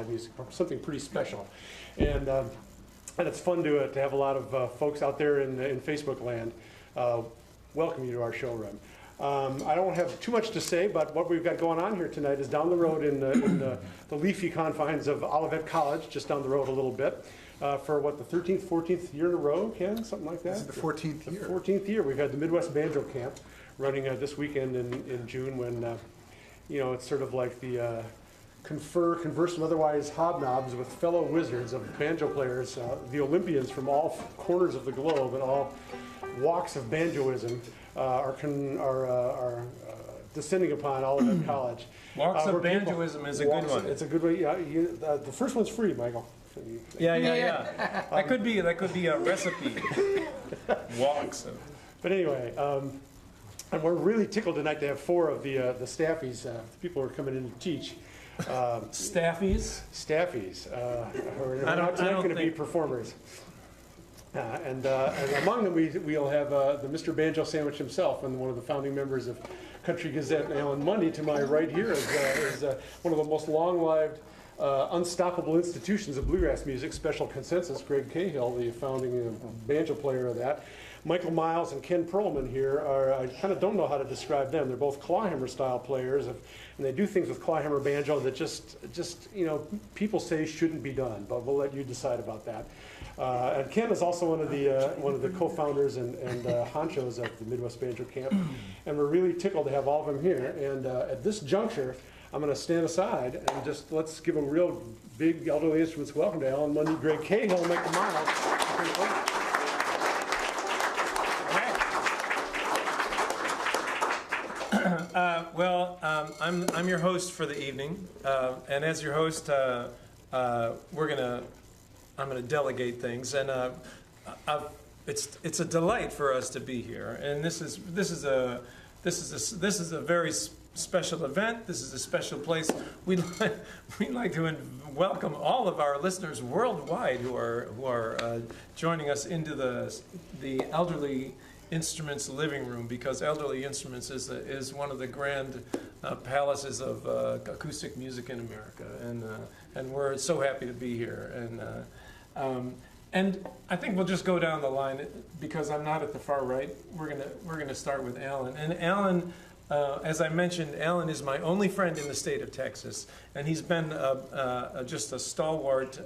music, something pretty special. And it's fun to have a lot of folks out there in Facebook land welcome you to our showroom. I don't have too much to say, but what we've got going on here tonight is down the road in the leafy confines of Olivet College, just down the road a little bit, for what, the 13th, 14th year in a row, Ken? Something like that? This is the 14th year. The 14th year. We've had the MidWest Banjo Camp running this weekend in June when, you know, it's sort of like the converse and otherwise hobnobs with fellow wizards of banjo players, the Olympians from all corners of the globe and all walks of banjoism are descending upon Olivet College. Walks of banjoism is a good one. It's a good way. Yeah, the first one's free, Michael. Yeah. That could be a recipe. Walks. But anyway, and we're really tickled tonight to have four of the staffies, people who are coming in to teach. Staffies? Staffies, who are not going to be performers. And among them, we'll have the Mr. Banjo Sandwich himself, and one of the founding members of Country Gazette, Alan Munde, to my right here, is one of the most long-lived, unstoppable institutions of bluegrass music, Special Consensus, Greg Cahill, the founding banjo player of that. Michael Miles and Ken Perlman here are, I kind of don't know how to describe them. They're both clawhammer style players, and they do things with clawhammer banjo that just you know, people say shouldn't be done, but we'll let you decide about that. And Ken is also one of the co-founders and honchos of the MidWest Banjo Camp, and we're really tickled to have all of them here. And at this juncture, I'm going to stand aside and just let's give a real big elderly instruments welcome to Alan Munde, Greg Cahill, and Michael Miles. I'm your host for the evening, and as your host, I'm gonna delegate things, and it's a delight for us to be here, and this is a very special event. This is a special place. We'd like to welcome all of our listeners worldwide who are joining us into the Elderly Instruments living room, because Elderly Instruments is one of the grand palaces of acoustic music in America, and we're so happy to be here. And I think we'll just go down the line, because I'm not at the far right. We're gonna start with Alan. And Alan, as I mentioned, Alan is my only friend in the state of Texas, and he's been just a stalwart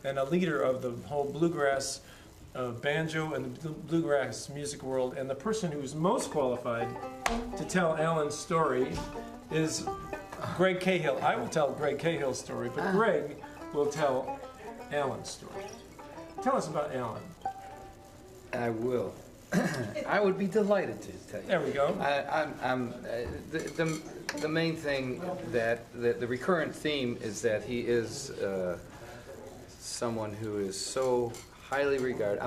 and a leader of the whole bluegrass banjo and the bluegrass music world. And the person who's most qualified to tell Alan's story is Greg Cahill. I will tell Greg Cahill's story, but Greg will tell Alan's story. Tell us about Alan. I will. I would be delighted to tell you. There we go. The main thing that the recurrent theme is that he is someone who is so highly regarded.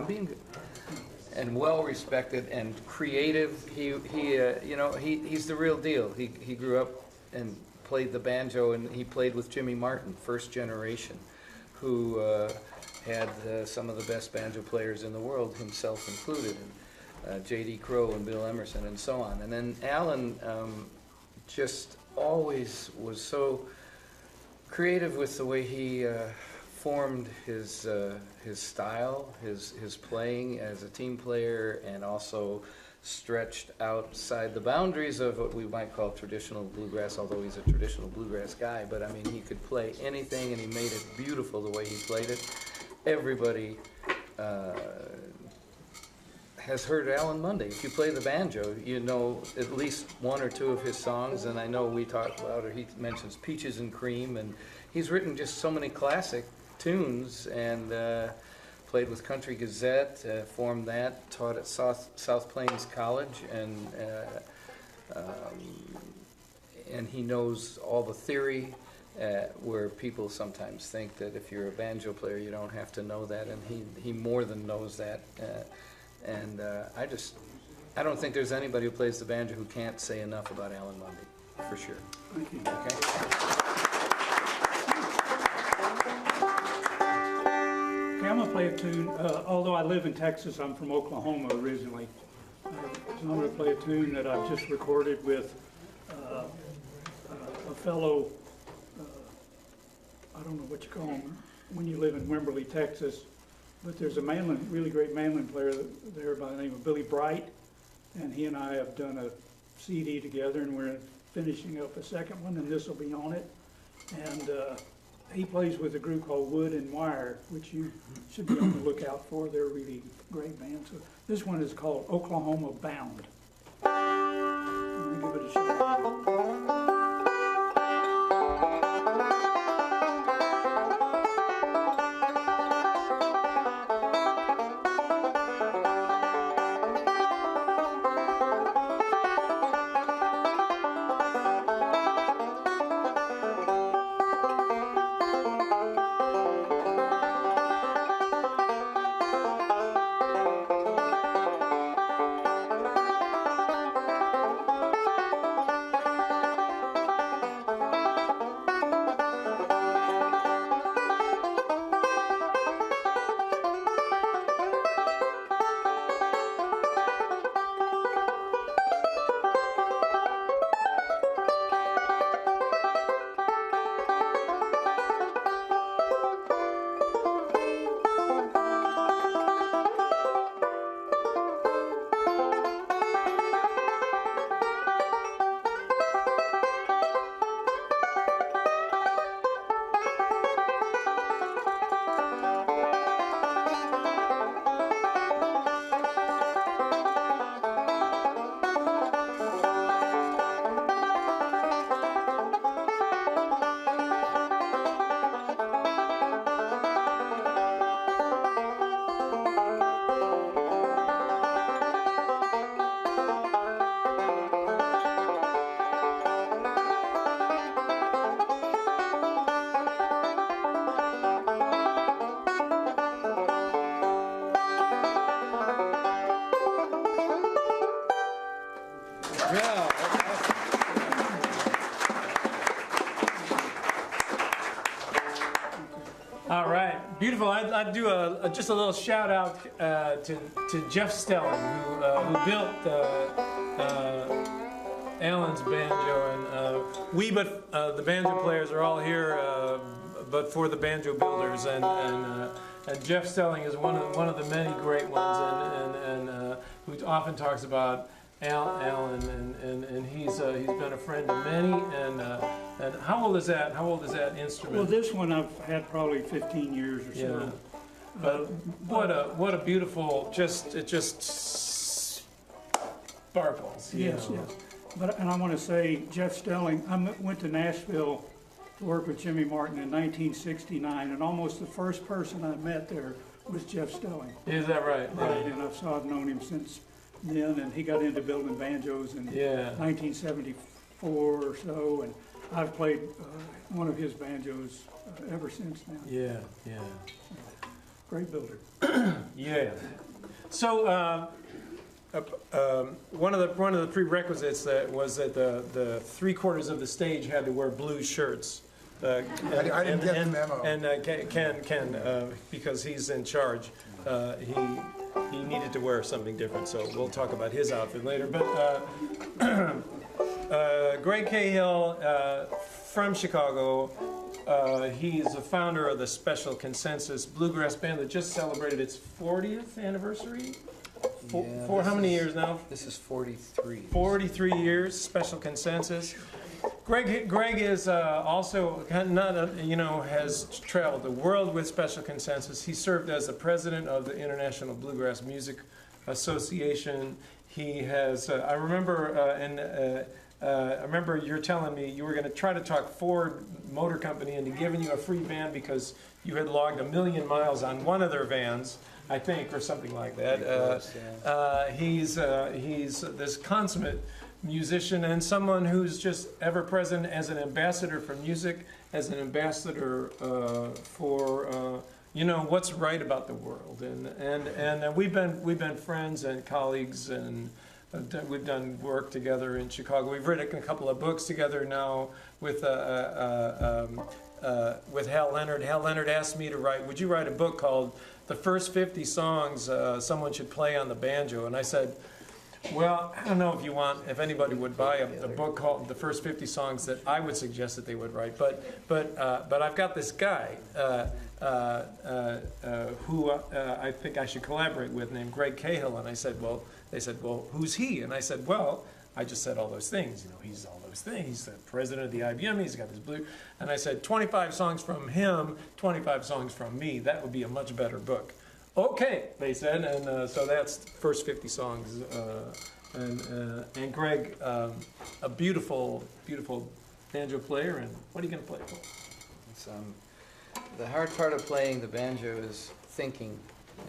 And well respected and creative. He's the real deal. He grew up and played the banjo, and he played with Jimmy Martin, first generation, who had some of the best banjo players in the world, himself included, and J.D. Crowe and Bill Emerson and so on. And then Alan just always was so creative with the way he formed his style, his playing as a team player, and also stretched outside the boundaries of what we might call traditional bluegrass, although he's a traditional bluegrass guy. But I mean, he could play anything, and he made it beautiful the way he played it. Everybody has heard Alan Munde. If you play the banjo, you know at least one or two of his songs, and I know we talk about, or he mentions Peaches and Cream, and he's written just so many classic tunes, and played with Country Gazette, formed that, taught at South Plains College, and he knows all the theory, where people sometimes think that if you're a banjo player you don't have to know that, and he more than knows that, I don't think there's anybody who plays the banjo who can't say enough about Alan Munde, for sure. Thank you. Okay? I'm going to play a tune. Although I live in Texas, I'm from Oklahoma originally. So I'm going to play a tune that I've just recorded with a fellow don't know what you call them, when you live in Wimberley, Texas. But there's a really great mandolin player there by the name of Billy Bright, and he and I have done a CD together, and we're finishing up a second one, and this will be on it. And he plays with a group called Wood and Wire, which you should be on the lookout for. They're a really great band. So this one is called Oklahoma Bound. I'm gonna give it a shot. All right, beautiful. I'd do just a little shout out to Jeff Stelling, who built Alan's banjo, and the banjo players are all here, but for the banjo builders, and Jeff Stelling is one of the many great ones, and who often talks about Alan, and he's been a friend to many, and how old is that? How old is that instrument? Well, this one I've had probably 15 years or so. Yeah. But what a beautiful, it just sparkles. Yes, yes. And I want to say, Jeff Stelling, went to Nashville to work with Jimmy Martin in 1969, and almost the first person I met there was Jeff Stelling. Is that right? Right, and I've known him since then, and he got into building banjos in 1974 or so, and I've played one of his banjos ever since then. Yeah, yeah. Great builder. Yeah. So one of the prerequisites was that the 3/4 of the stage had to wear blue shirts. I didn't get the memo. And Ken, because he's in charge, he needed to wear something different. So we'll talk about his outfit later. But Greg Cahill from Chicago. He's the founder of the Special Consensus Bluegrass Band that just celebrated its 40th anniversary. For how many years now? This is 43. 43 years, Special Consensus. Greg is also has traveled the world with Special Consensus. He served as the president of the International Bluegrass Music Association. He has. I remember you're telling me you were going to try to talk Ford Motor Company into giving you a free van because you had logged 1 million miles on one of their vans, I think, or something like that. He's this consummate musician and someone who's just ever present as an ambassador for music, as an ambassador for what's right about the world, and we've been friends and colleagues, and we've done work together in Chicago. We've written a couple of books together now with Hal Leonard. Hal Leonard asked me to write. Would you write a book called "The First 50 Songs Someone Should Play on the Banjo?" And I said, Well, I don't know if anybody would buy a book called The First 50 Songs that I would suggest that they would write, but I've got this guy who I think I should collaborate with, named Greg Cahill, and they said, well, who's he? And I said, well, I just said all those things. He's all those things. He's the president of the IBM. He's got this blue. And I said, 25 songs from him, 25 songs from me. That would be a much better book. Okay, they said, and so that's First 50 Songs. And Greg, a beautiful, beautiful banjo player. And what are you going to play for? It's, the hard part of playing the banjo is thinking,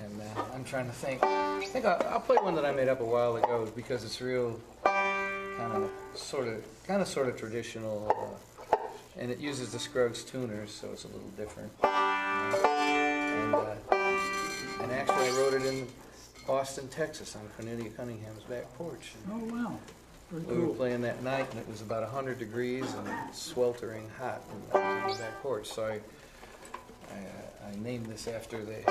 and I'm trying to think. I think I'll play one that I made up a while ago because it's real, kind of sort of traditional, and it uses the Scruggs tuners, so it's a little different. And actually, I wrote it in Austin, Texas, on Cornelia Cunningham's back porch. Oh, wow. Very We were cool. playing that night, and it was about 100 degrees and sweltering hot on the back porch. So I named this after the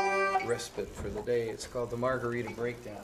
respite for the day. It's called the Margarita Breakdown.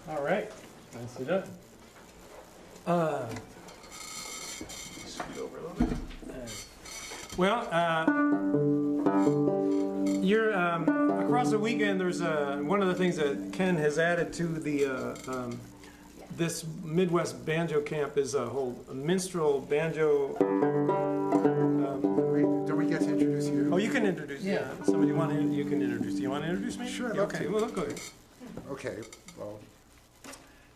All right. Nicely done. Scoot over a little bit. Well, you're across the weekend. There's one of the things that Ken has added to the this Midwest Banjo Camp is a whole minstrel banjo. Don't we get to introduce you? Oh, you can introduce. Yeah. Somebody you can introduce. Do you want to introduce me? Sure, I'd Yeah, love okay. to. Well, go ahead. Okay, well,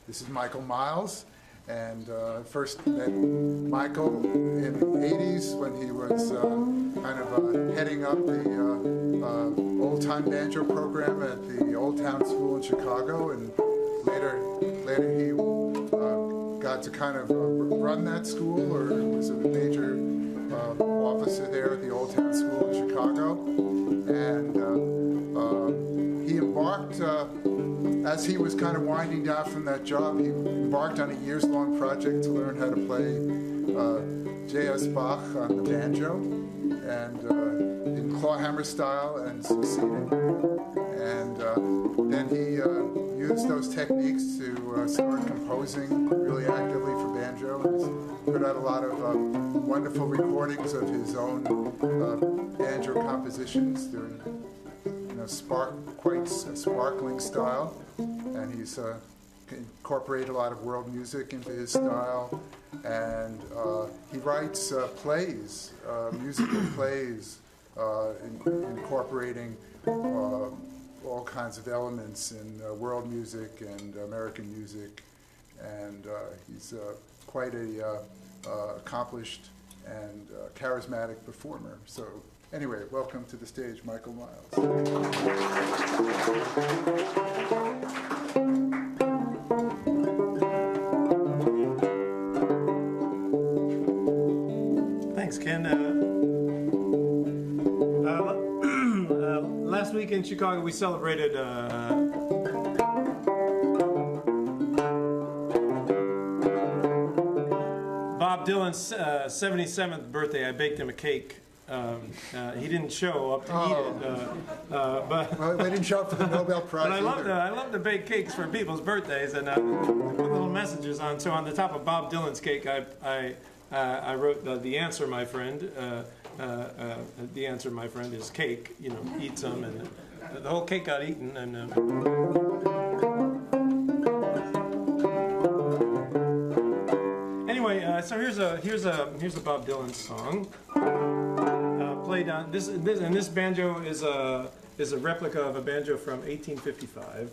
this is Michael Miles, and first met Michael in the 80s when he was kind of heading up the old-time banjo program at the Old Town School in Chicago, and later he got to kind of run that school, or was a major officer there at the Old Town School in Chicago, and he embarked, as he was kind of winding down from that job, he embarked on a years-long project to learn how to play J.S. Bach on the banjo, and in clawhammer style, and succeeded. And then he used those techniques to start composing really actively for banjo, and he's put out a lot of wonderful recordings of his own banjo compositions. They're quite sparkling style, and he's incorporated a lot of world music into his style, and he writes plays, musical plays, incorporating all kinds of elements in world music and American music, and he's quite a accomplished and charismatic performer. So Anyway, welcome to the stage, Michael Miles. Thanks, Ken. Last week in Chicago, we celebrated Bob Dylan's 77th birthday. I baked him a cake. He didn't show up to eat it, but Well, they didn't show up for the Nobel Prize but I either. love to bake cakes for people's birthdays and put little messages on. So on the top of Bob Dylan's cake, I wrote the answer, my friend. The answer, my friend, is cake. You know, eat some, and the whole cake got eaten. And anyway, so here's a Bob Dylan song. Played on this, and this banjo is a replica of a banjo from 1855.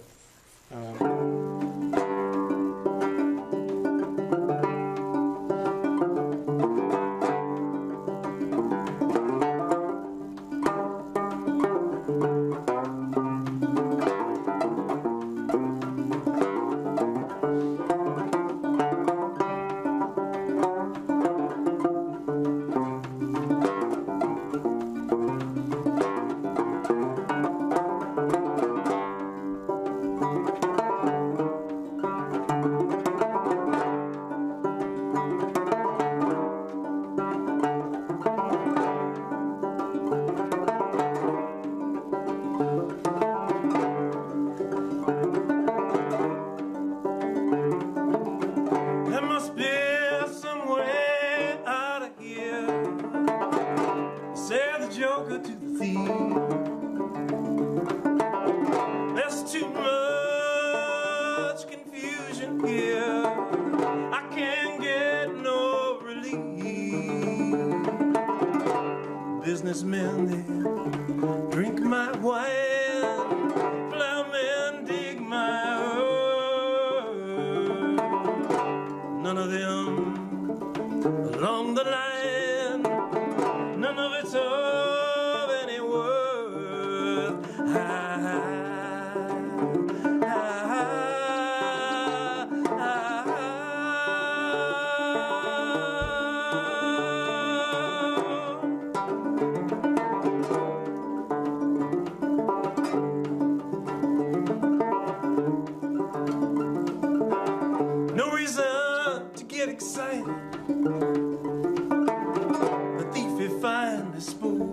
Businessmen, they drink my wine, plowmen dig my earth. None of them along the line, none of it's of any worth. Excited, the thief he find is spool.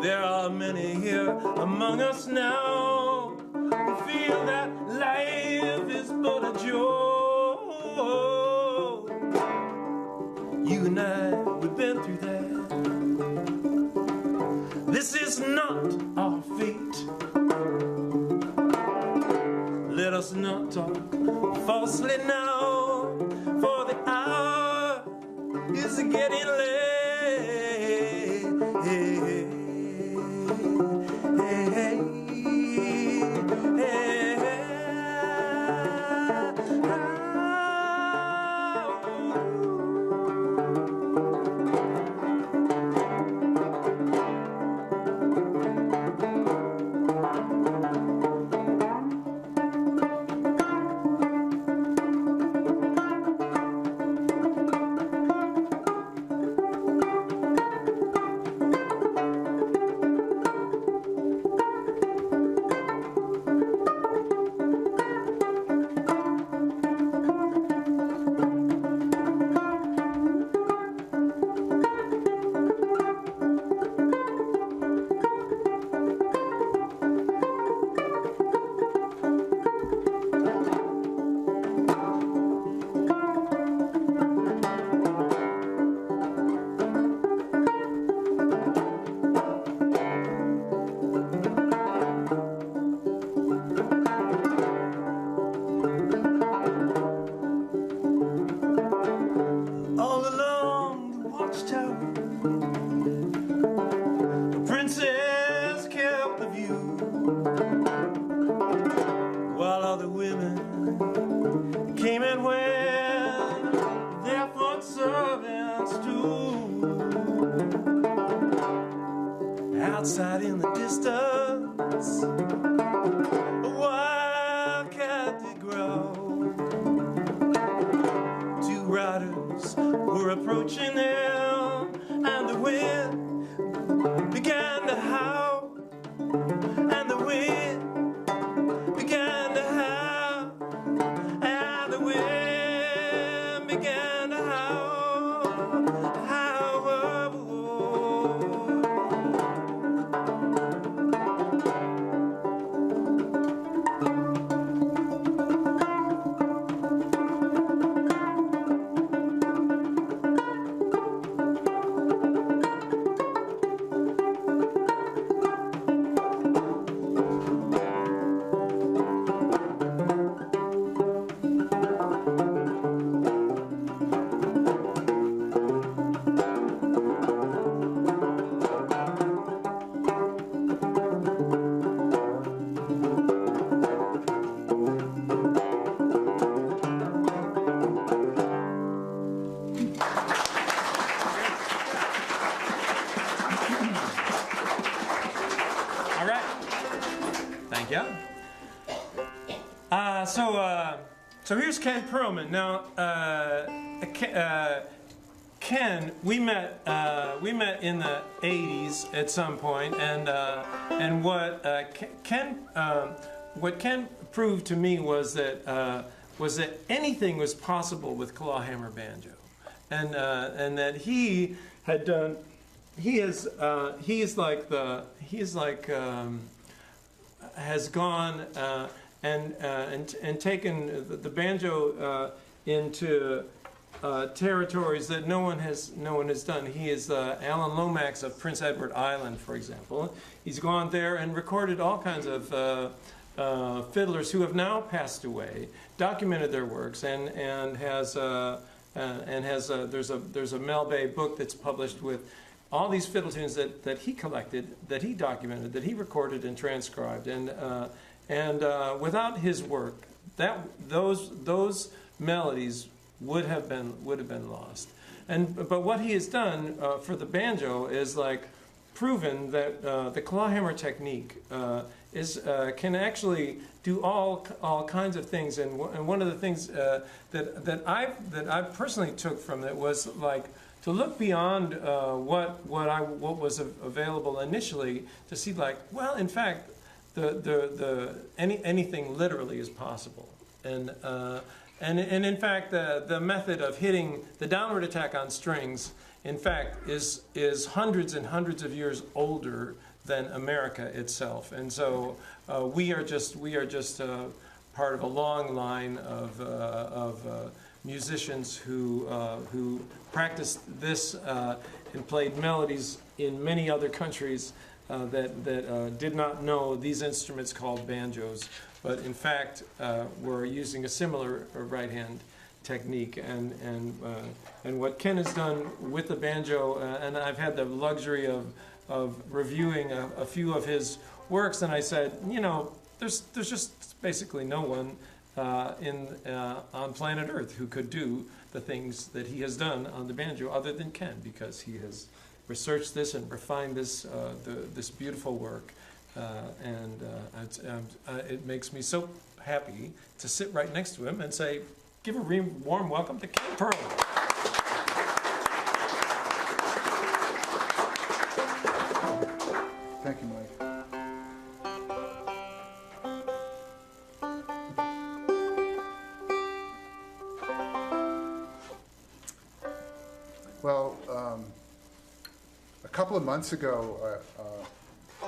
There are many here among us now who feel that life is but a joke. You and I, we've been through that. This is not our fate. Let us not talk falsely now, for the hour is getting late. Came and went, their foot servants too. outside in the distance, a wildcat did grow. Two riders were approaching them, and the wind began to howl, and the wind began to howl, and the wind began to howl, howl. So here's Ken Perlman. Now, Ken, we met in the '80s at some point, and what Ken proved to me was that anything was possible with clawhammer banjo, and that he had done. Has gone and taken the banjo into territories that no one has done. He is Alan Lomax of Prince Edward Island, for example. He's gone there and recorded all kinds of fiddlers who have now passed away, documented their works, and has there's a Mel Bay book that's published with all these fiddle tunes that he collected, that he documented, that he recorded and transcribed, and without his work, those melodies would have been lost. But what he has done for the banjo is like proven that the clawhammer technique can actually do all kinds of things. And one of the things that I personally took from it was like to look beyond what was available initially, to see like, well, in fact, anything literally is possible, and in fact the method of hitting the downward attack on strings, in fact, is hundreds and hundreds of years older than America itself, and so we are just part of a long line of musicians who practiced this and played melodies in many other countries that did not know these instruments called banjos, but in fact were using a similar right-hand technique. And what Ken has done with the banjo, and I've had the luxury of reviewing a few of his works, and I said, you know, there's just basically no one on planet Earth who could do the things that he has done on the banjo other than Ken, because he has researched this and refined this this beautiful work, and it makes me so happy to sit right next to him and say, give a warm welcome to Ken Perlman. Thank you, Mike. Well, a couple of months ago, a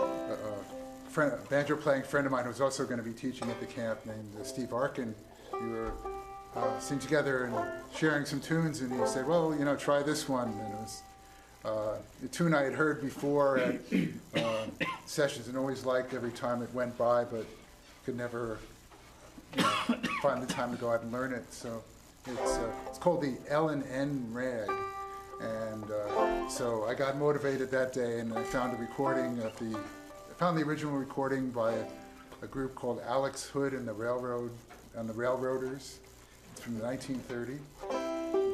banjo-playing friend of mine who was also going to be teaching at the camp, named Steve Arkin, we were sitting together and sharing some tunes, and he said, well, you know, try this one. And it was a tune I had heard before at sessions and always liked every time it went by, but could never find the time to go out and learn it. So it's called the L&N Rag. And so I got motivated that day, and I found a recording of the original recording by a group called Alex Hood and the Railroaders. It's from 1930,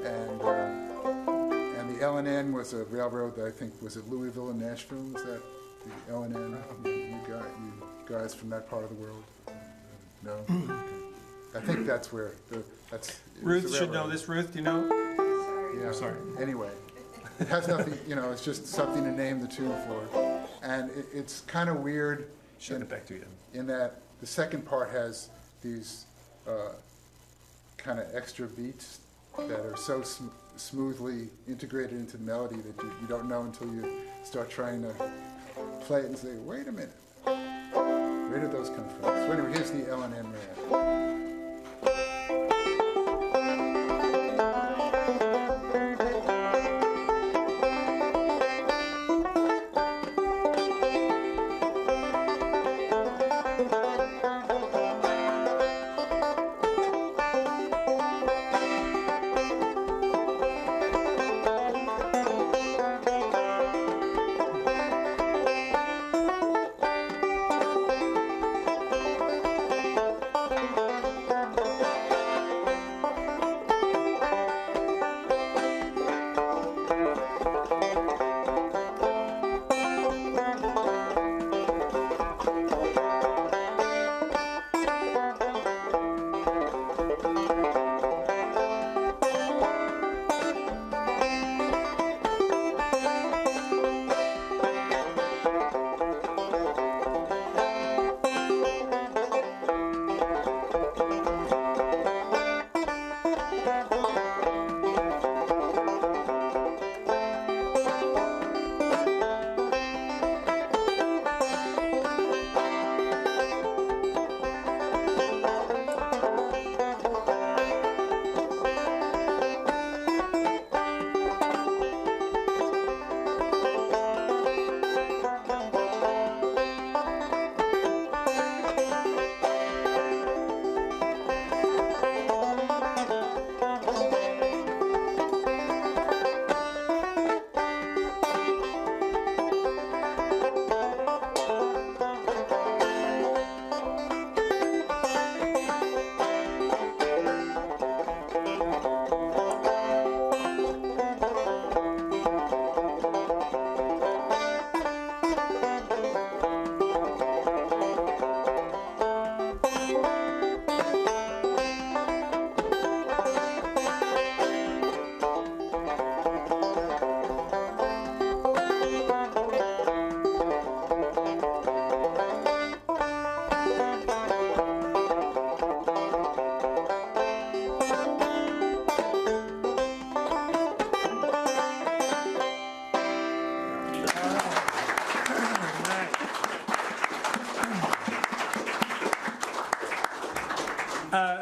and the L&N was a railroad that I think was at Louisville and Nashville. Is that the L&N, you guys from that part of the world? No? I think that's where, that's. Ruth should know this. Ruth, do you know? Yeah. Sorry. Anyway, it has nothing, it's just something to name the tune for. And it's kind of weird. Send it back to you. In that the second part has these kind of extra beats that are so smoothly integrated into the melody that you don't know until you start trying to play it and say, wait a minute, where did those come from? So anyway, here's the L&N Man.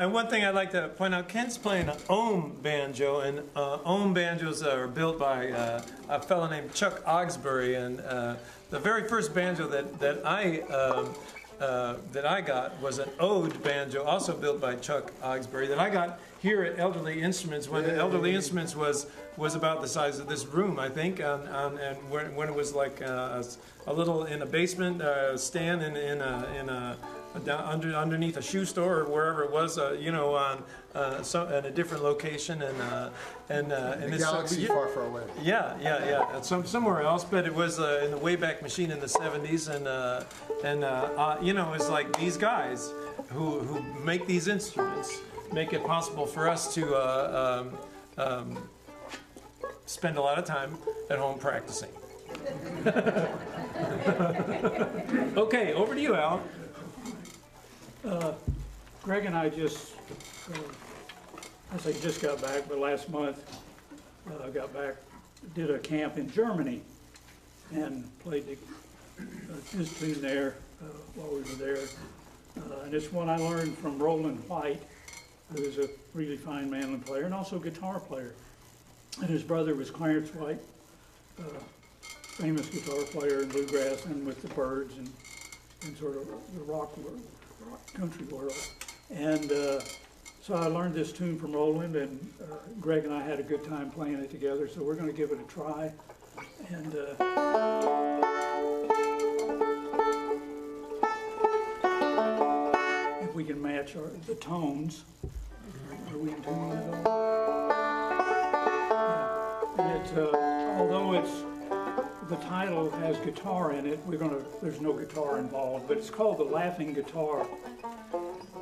And one thing I'd like to point out, Ken's playing an ohm banjo, and ohm banjos are built by a fellow named Chuck Ogsbury. And the very first banjo that I got was an ode banjo, also built by Chuck Ogsbury, that I got here at Elderly Instruments when Elderly Instruments was about the size of this room, I think, and when it was like a little in a basement stand in underneath a shoe store or wherever it was, in a different location, and the galaxy far away. Yeah, somewhere else, but it was in the Wayback Machine in the 70s, it's like these guys who make these instruments make it possible for us to spend a lot of time at home practicing. Okay, over to you, Al. Greg and I just got back, but last month got back, did a camp in Germany, and played this tune there while we were there. And it's one I learned from Roland White, who is a really fine mandolin player and also guitar player. And his brother was Clarence White, famous guitar player in Bluegrass and with the Byrds and sort of the rock country world. And so I learned this tune from Roland, and Greg and I had a good time playing it together, so we're going to give it a try. And if we can match the tones. Are we in tune with them? Yeah. And although the title has guitar in it. There's no guitar involved, but it's called The Laughing Guitar.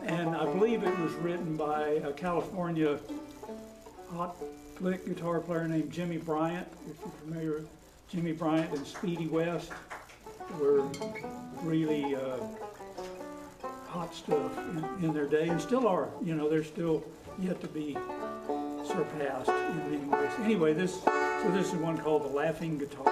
And I believe it was written by a California hot lick guitar player named Jimmy Bryant. If you're familiar with Jimmy Bryant and Speedy West, were really hot stuff in their day, and still are. You know, they're still yet to be surpassed in many ways. Anyway, this is one called The Laughing Guitar.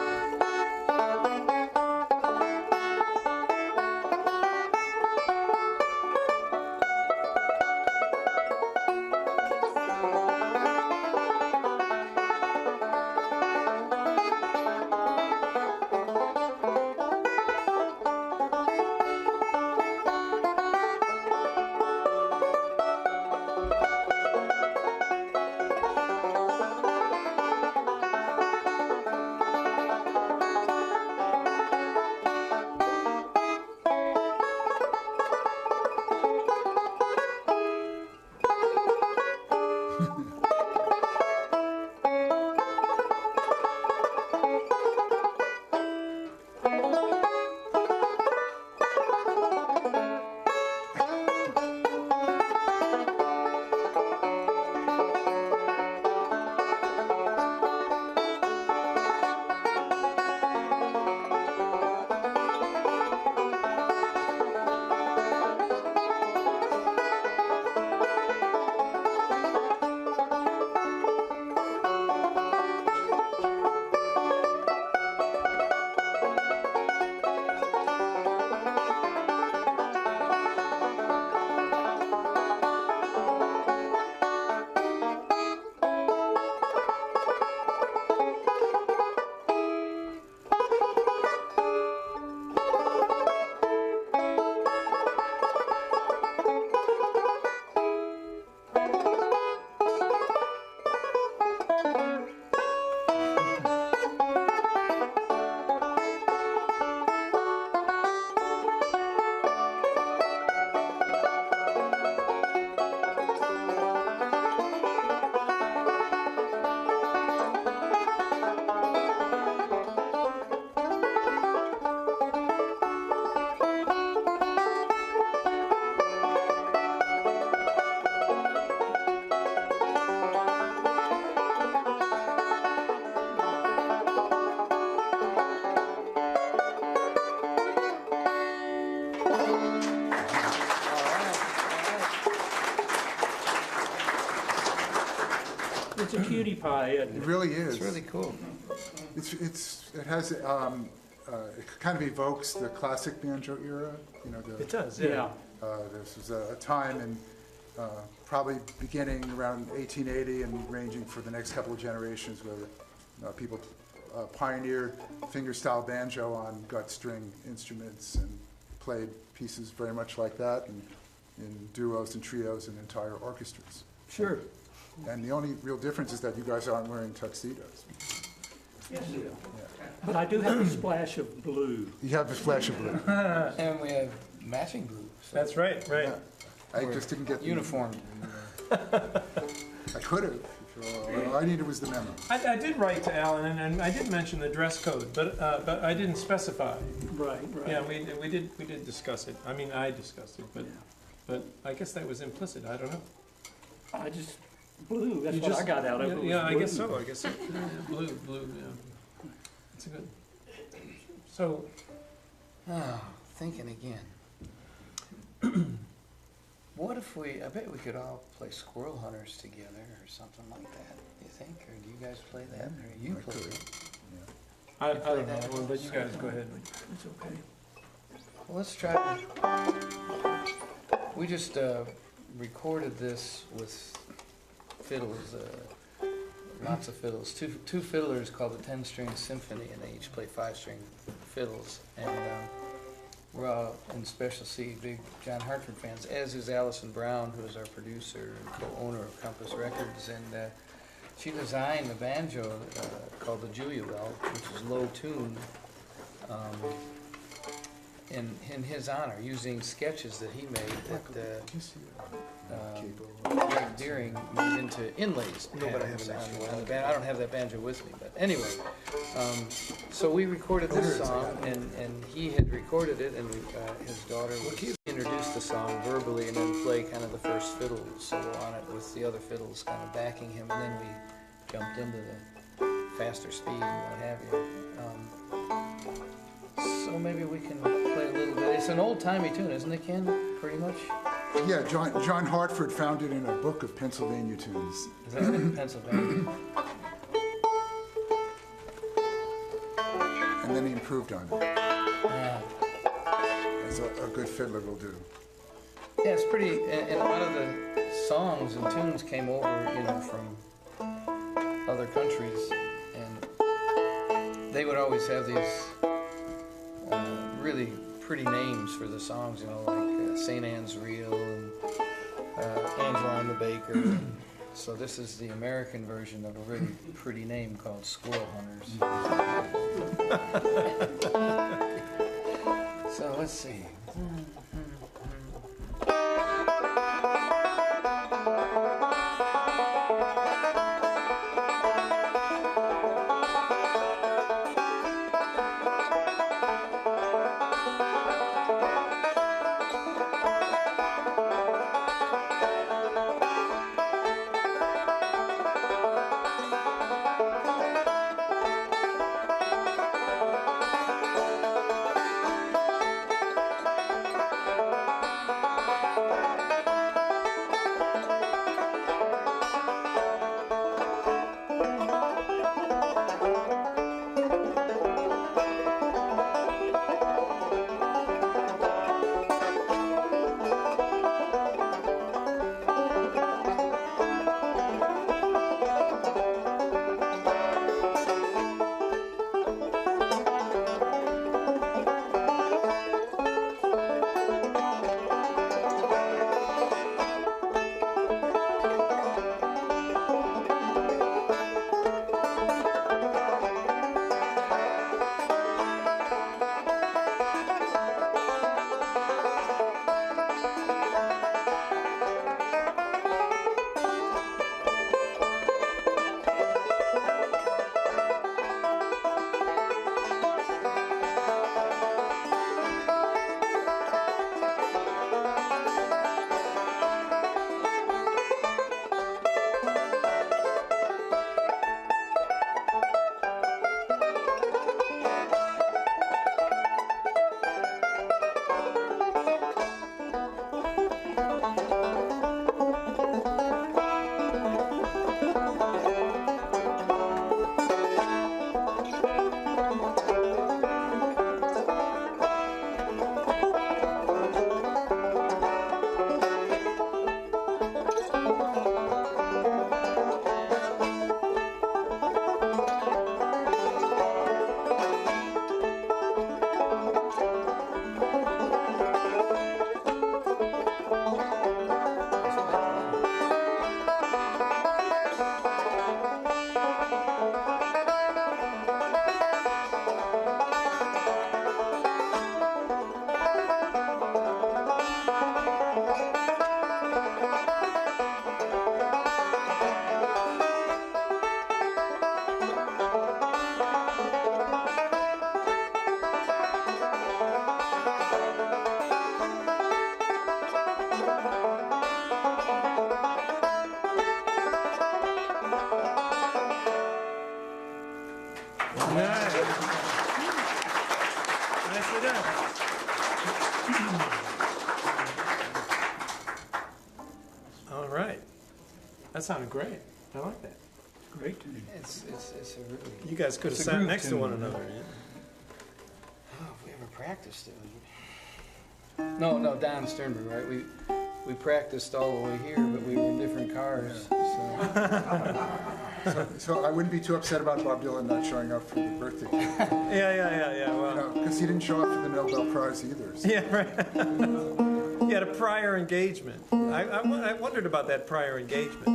It's a cutie pie, isn't It it? really is. It's really cool. It has, it kind of evokes the classic banjo era, you know, It does, Yeah. this was a time in probably beginning around 1880 and ranging for the next couple of generations where people pioneered fingerstyle banjo on gut string instruments and played pieces very much like that in duos and trios and entire orchestras. Sure. And the only real difference is that you guys aren't wearing tuxedos. Yes. But I do have a splash of blue. You have a flash of blue. And we have matching blue. So That's right, right. I just didn't get the uniformed. I could have. All I needed was the memo. I did write to Alan, and I did mention the dress code, but I didn't specify. Right, right. Yeah, we did discuss it. I mean, I discussed it, but I guess that was implicit. I don't know. I just, blue, that's You what just- I got out of it. Yeah, was I guess blue. so. I guess so. Blue. Yeah, it's a good. So Oh, thinking again. What if I bet we could all play Squirrel Hunters together or something like that, you think? Or do you guys play that? Or you play it? I don't know. Well, but you guys go ahead. It's okay. Well, let's try. We just recorded this with fiddles, lots of fiddles. Two fiddlers called the 10-string symphony, and they each play 5-string fiddles. And we're all in Special C big John Hartford fans, as is Allison Brown, who is our producer and co-owner of Compass Records. And she designed a banjo called the Julia Bell, which is low tuned. In his honor, using sketches that he made that Deering moved into inlays. On the band. I don't have that banjo with me, but anyway. So we recorded this song, and he had recorded it, and his daughter would introduce the song verbally and then play kind of the first fiddle solo on it with the other fiddles kind of backing him, and then we jumped into the faster speed and what have you. So maybe we can play a little bit. It's an old-timey tune, isn't it, Ken? Pretty much? Yeah, John Hartford found it in a book of Pennsylvania tunes. Is that in Pennsylvania? And then he improved on it, Yeah. as a good fiddler will do. Yeah, it's pretty, and a lot of the songs and tunes came over, from other countries, and they would always have these really pretty names for the songs, like St. Anne's Reel and Angela and the Baker. So this is the American version of a really pretty name called Squirrel Hunters. So let's see. All right. That sounded great. I like that. Great tune. It's a really... You guys could have It's a sat groove next to tune. one another. Yeah? Oh, if we ever practiced it. No, Don Sternberg, right? We practiced all the way here, but we were in different cars. So I wouldn't be too upset about Bob Dylan not showing up for the birthday cake. Yeah. Well, Because he didn't show up for the Nobel Prize either. So. yeah, right. He had a prior engagement. I wondered about that prior engagement.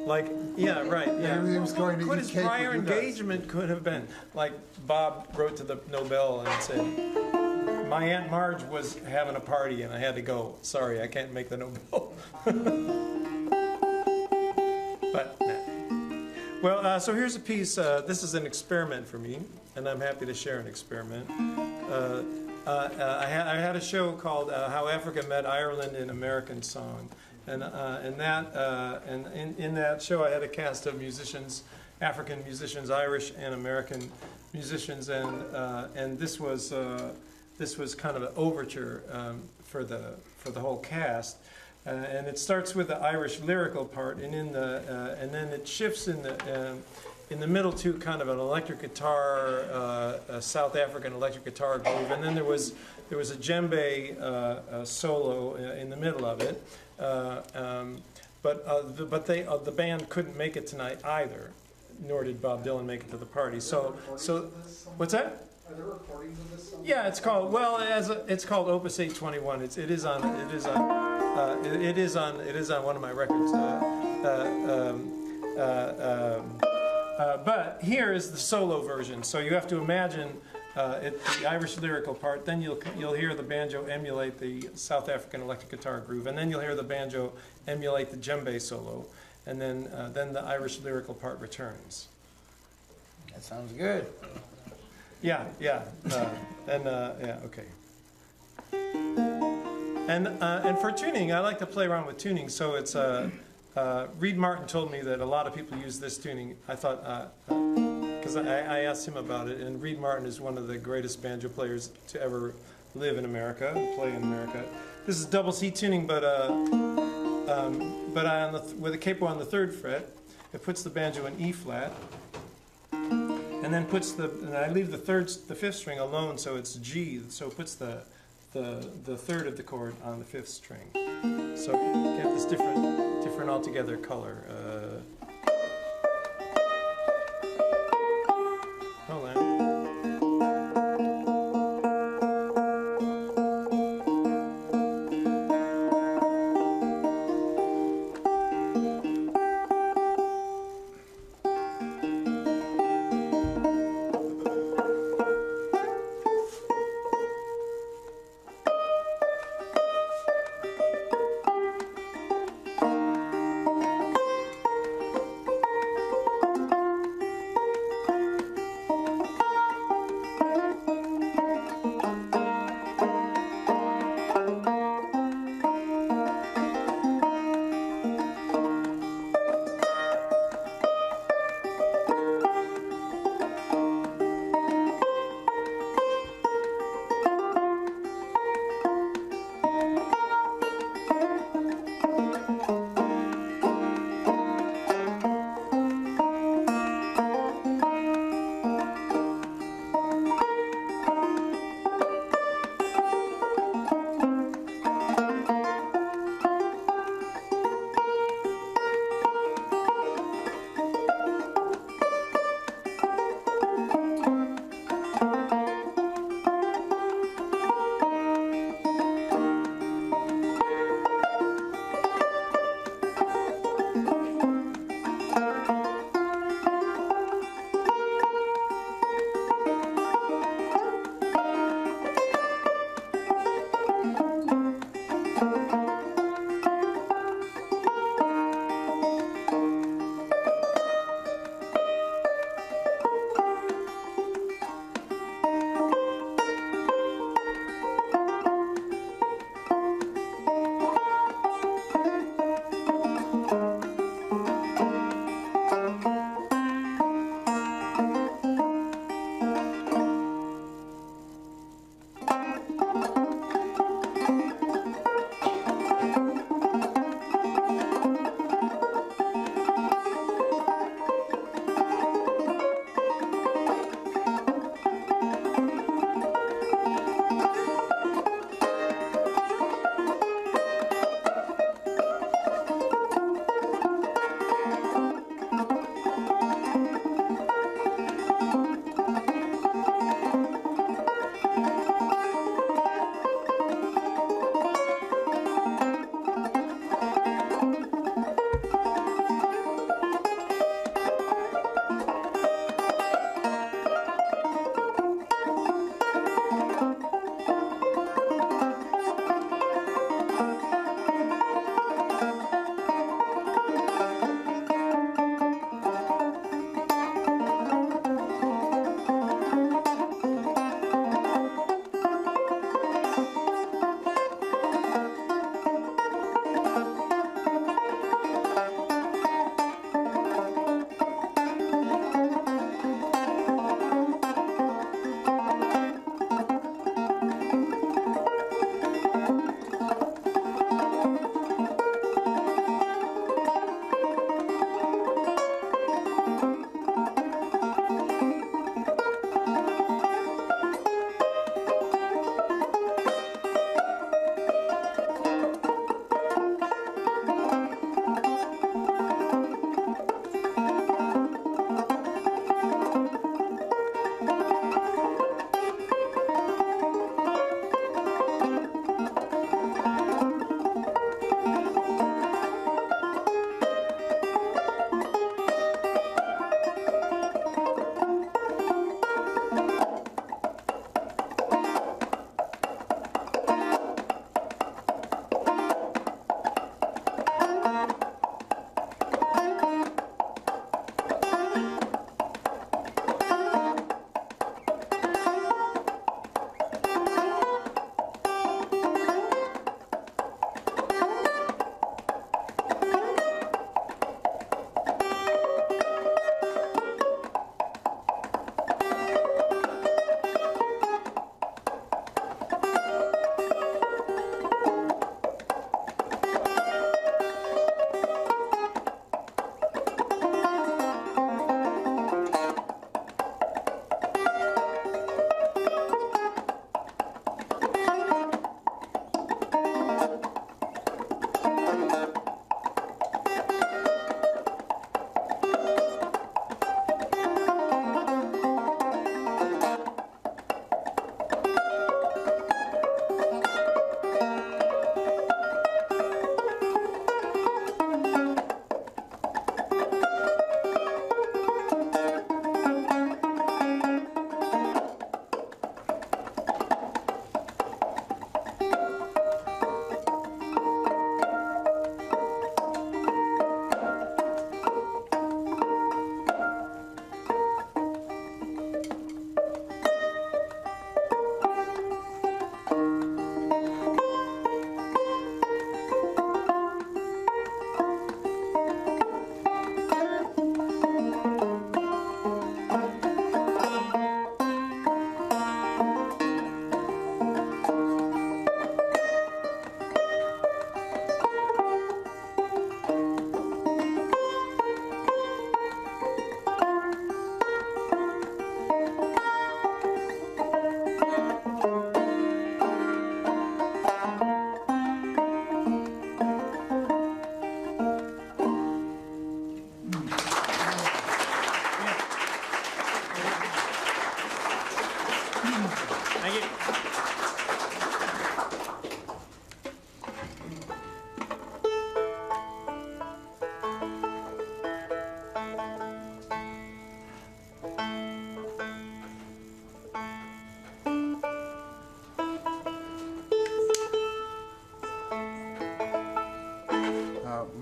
Like, yeah, right. Yeah. He was going to Could eat his cake prior with you guys. engagement could have been like Bob wrote to the Nobel and said, my Aunt Marge was having a party and I had to go. Sorry, I can't make the Nobel. But, nah. Well, so here's a piece. This is an experiment for me, and I'm happy to share an experiment. I had a show called How Africa Met Ireland in American Song. And in that show, I had a cast of musicians, African musicians, Irish and American musicians, and this was kind of an overture for the whole cast. And it starts with the Irish lyrical part, and and then it shifts in the middle to kind of an electric guitar, a South African electric guitar groove, and then there was a djembe solo in the middle of it. But the band couldn't make it tonight either, nor did Bob Dylan make it to the party. So what's that? Are there recordings of this song? Yeah, it's called it's called Opus 821. It is on one of my records. But here is the solo version. So you have to imagine the Irish lyrical part. Then you'll hear the banjo emulate the South African electric guitar groove, and then you'll hear the banjo emulate the djembe solo, and then the Irish lyrical part returns. That sounds good. Yeah, okay. And for tuning, I like to play around with tuning. So it's Reed Martin told me that a lot of people use this tuning. I thought because I asked him about it, and Reed Martin is one of the greatest banjo players to ever live in America, play in America. This is double C tuning, but with a capo on the 3rd fret, it puts the banjo in E flat. And then and I leave the 5th string alone, so it's G. So it puts the 3rd of the chord on the 5th string. So you get this different altogether color. Hold on.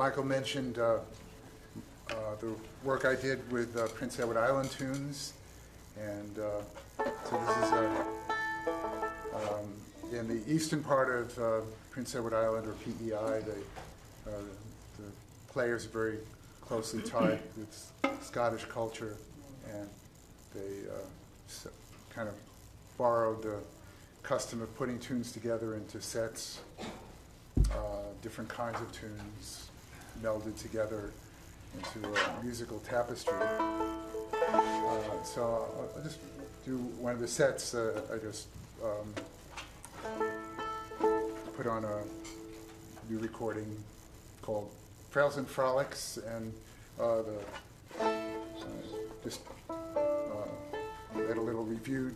Michael mentioned the work I did with Prince Edward Island tunes, and so this is in the eastern part of Prince Edward Island, or PEI. The players are very closely tied with Scottish culture, and they kind of borrowed the custom of putting tunes together into sets, different kinds of tunes melded together into a musical tapestry. So I'll just do one of the sets. I just put on a new recording called Trails and Frolics, and just had a little review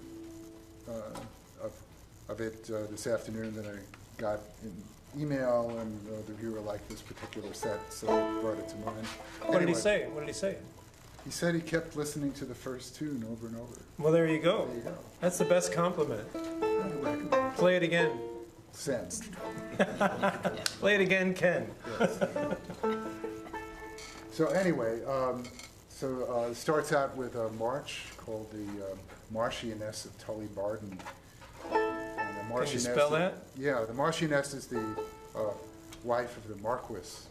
of it this afternoon that I got in email, and the viewer liked this particular set, so I brought it to mind. What did he say? What did he say? He said he kept listening to the first tune over and over. Well, there you go. There you go. That's the best compliment. Play it again. Send. Play it again, Ken. Yes. So anyway, it starts out with a march called the Marchioness of Tully Barden. And the Can you spell that? Yeah, the Marchioness is the wife of the Marquis,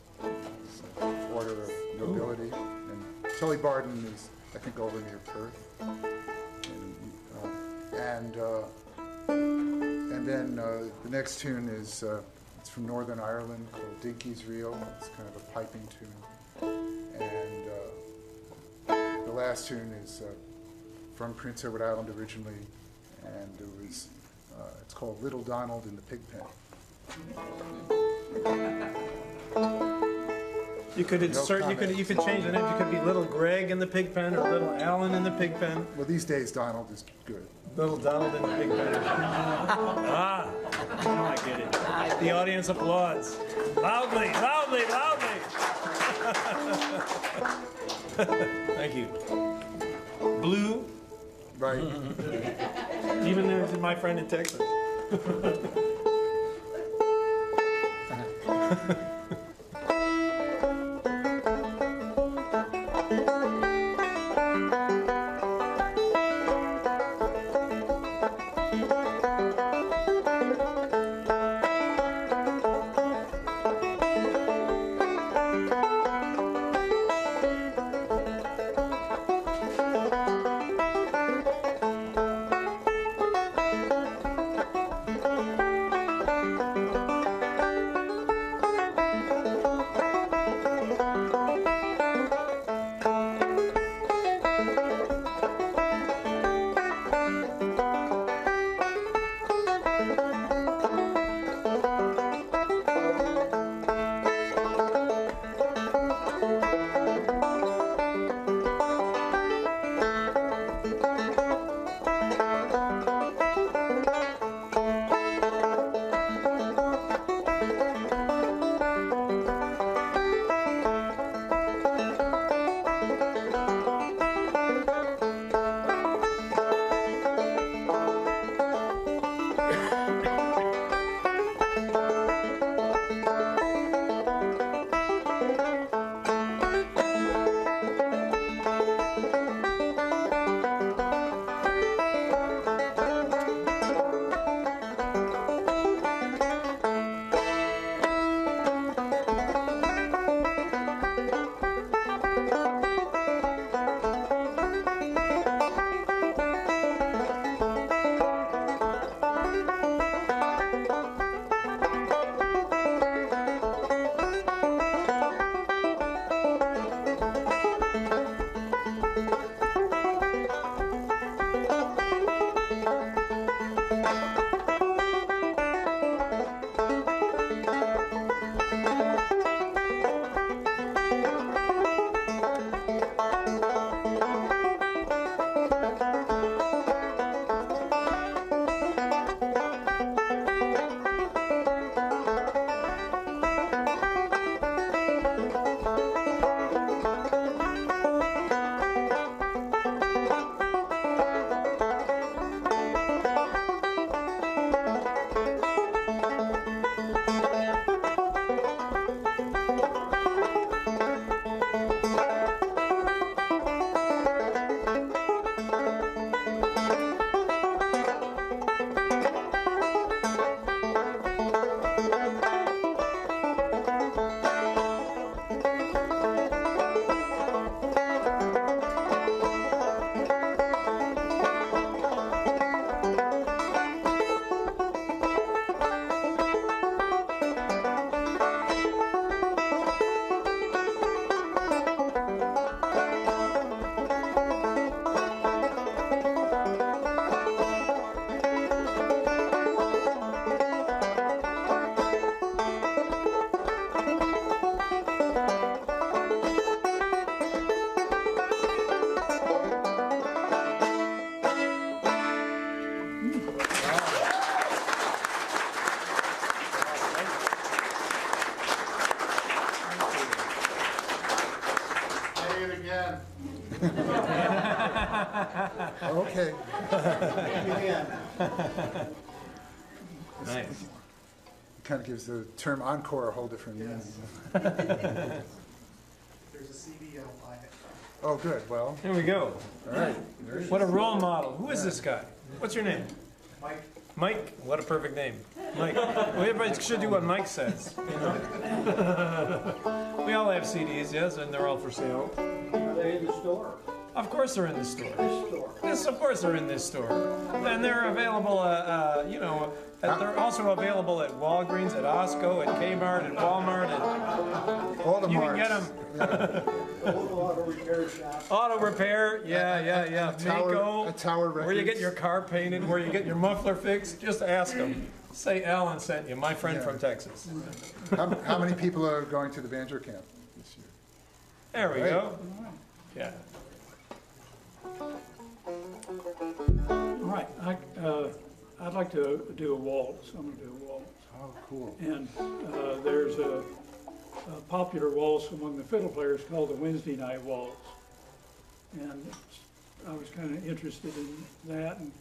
order of nobility. And Tully Barden is, I think, over near Perth. And then the next tune is it's from Northern Ireland, called Dinky's Reel. It's kind of a piping tune. And the last tune is from Prince Edward Island originally, and it's called Little Donald in the Pigpen. You could insert. You could change the name. You could be Little Greg in the Pigpen or Little Alan in the Pigpen. Well, these days Donald is good. Little Donald in the Pigpen. Ah, Now I get it. the audience applauds loudly, loudly, loudly. Thank you. Blue, Right. even there's my friend in Texas. again. Okay. Nice. Kind of gives the term encore a whole different meaning. There's a CD, I'll buy it. Oh, good. Well, Here we go. all right. What a role model. Who is this guy? What's your name? Mike, Mike. What a perfect name. Mike. Well, everybody should do what Mike says. You know? We all have CDs, yes, and they're all for sale. Are they in the store? Of course they're in the store. This store. Yes, of course they're in this store. And they're available, they're also available at Walgreens, at Osco, at Kmart, at Walmart, and All the you can marks. get them. The local auto repair shop. Auto repair, yeah. A tower Mako, where you get Records. your car painted, where you get your muffler fixed, just ask them. Say Alan sent you, my friend Yeah. from Texas. How many people are going to the banjo camp this year? There we Right. go. Yeah. All right, I'd like to do a waltz. I'm gonna do a waltz. Oh, cool. And there's a popular waltz among the fiddle players called the Wednesday night waltz. And I was kind of interested in that. And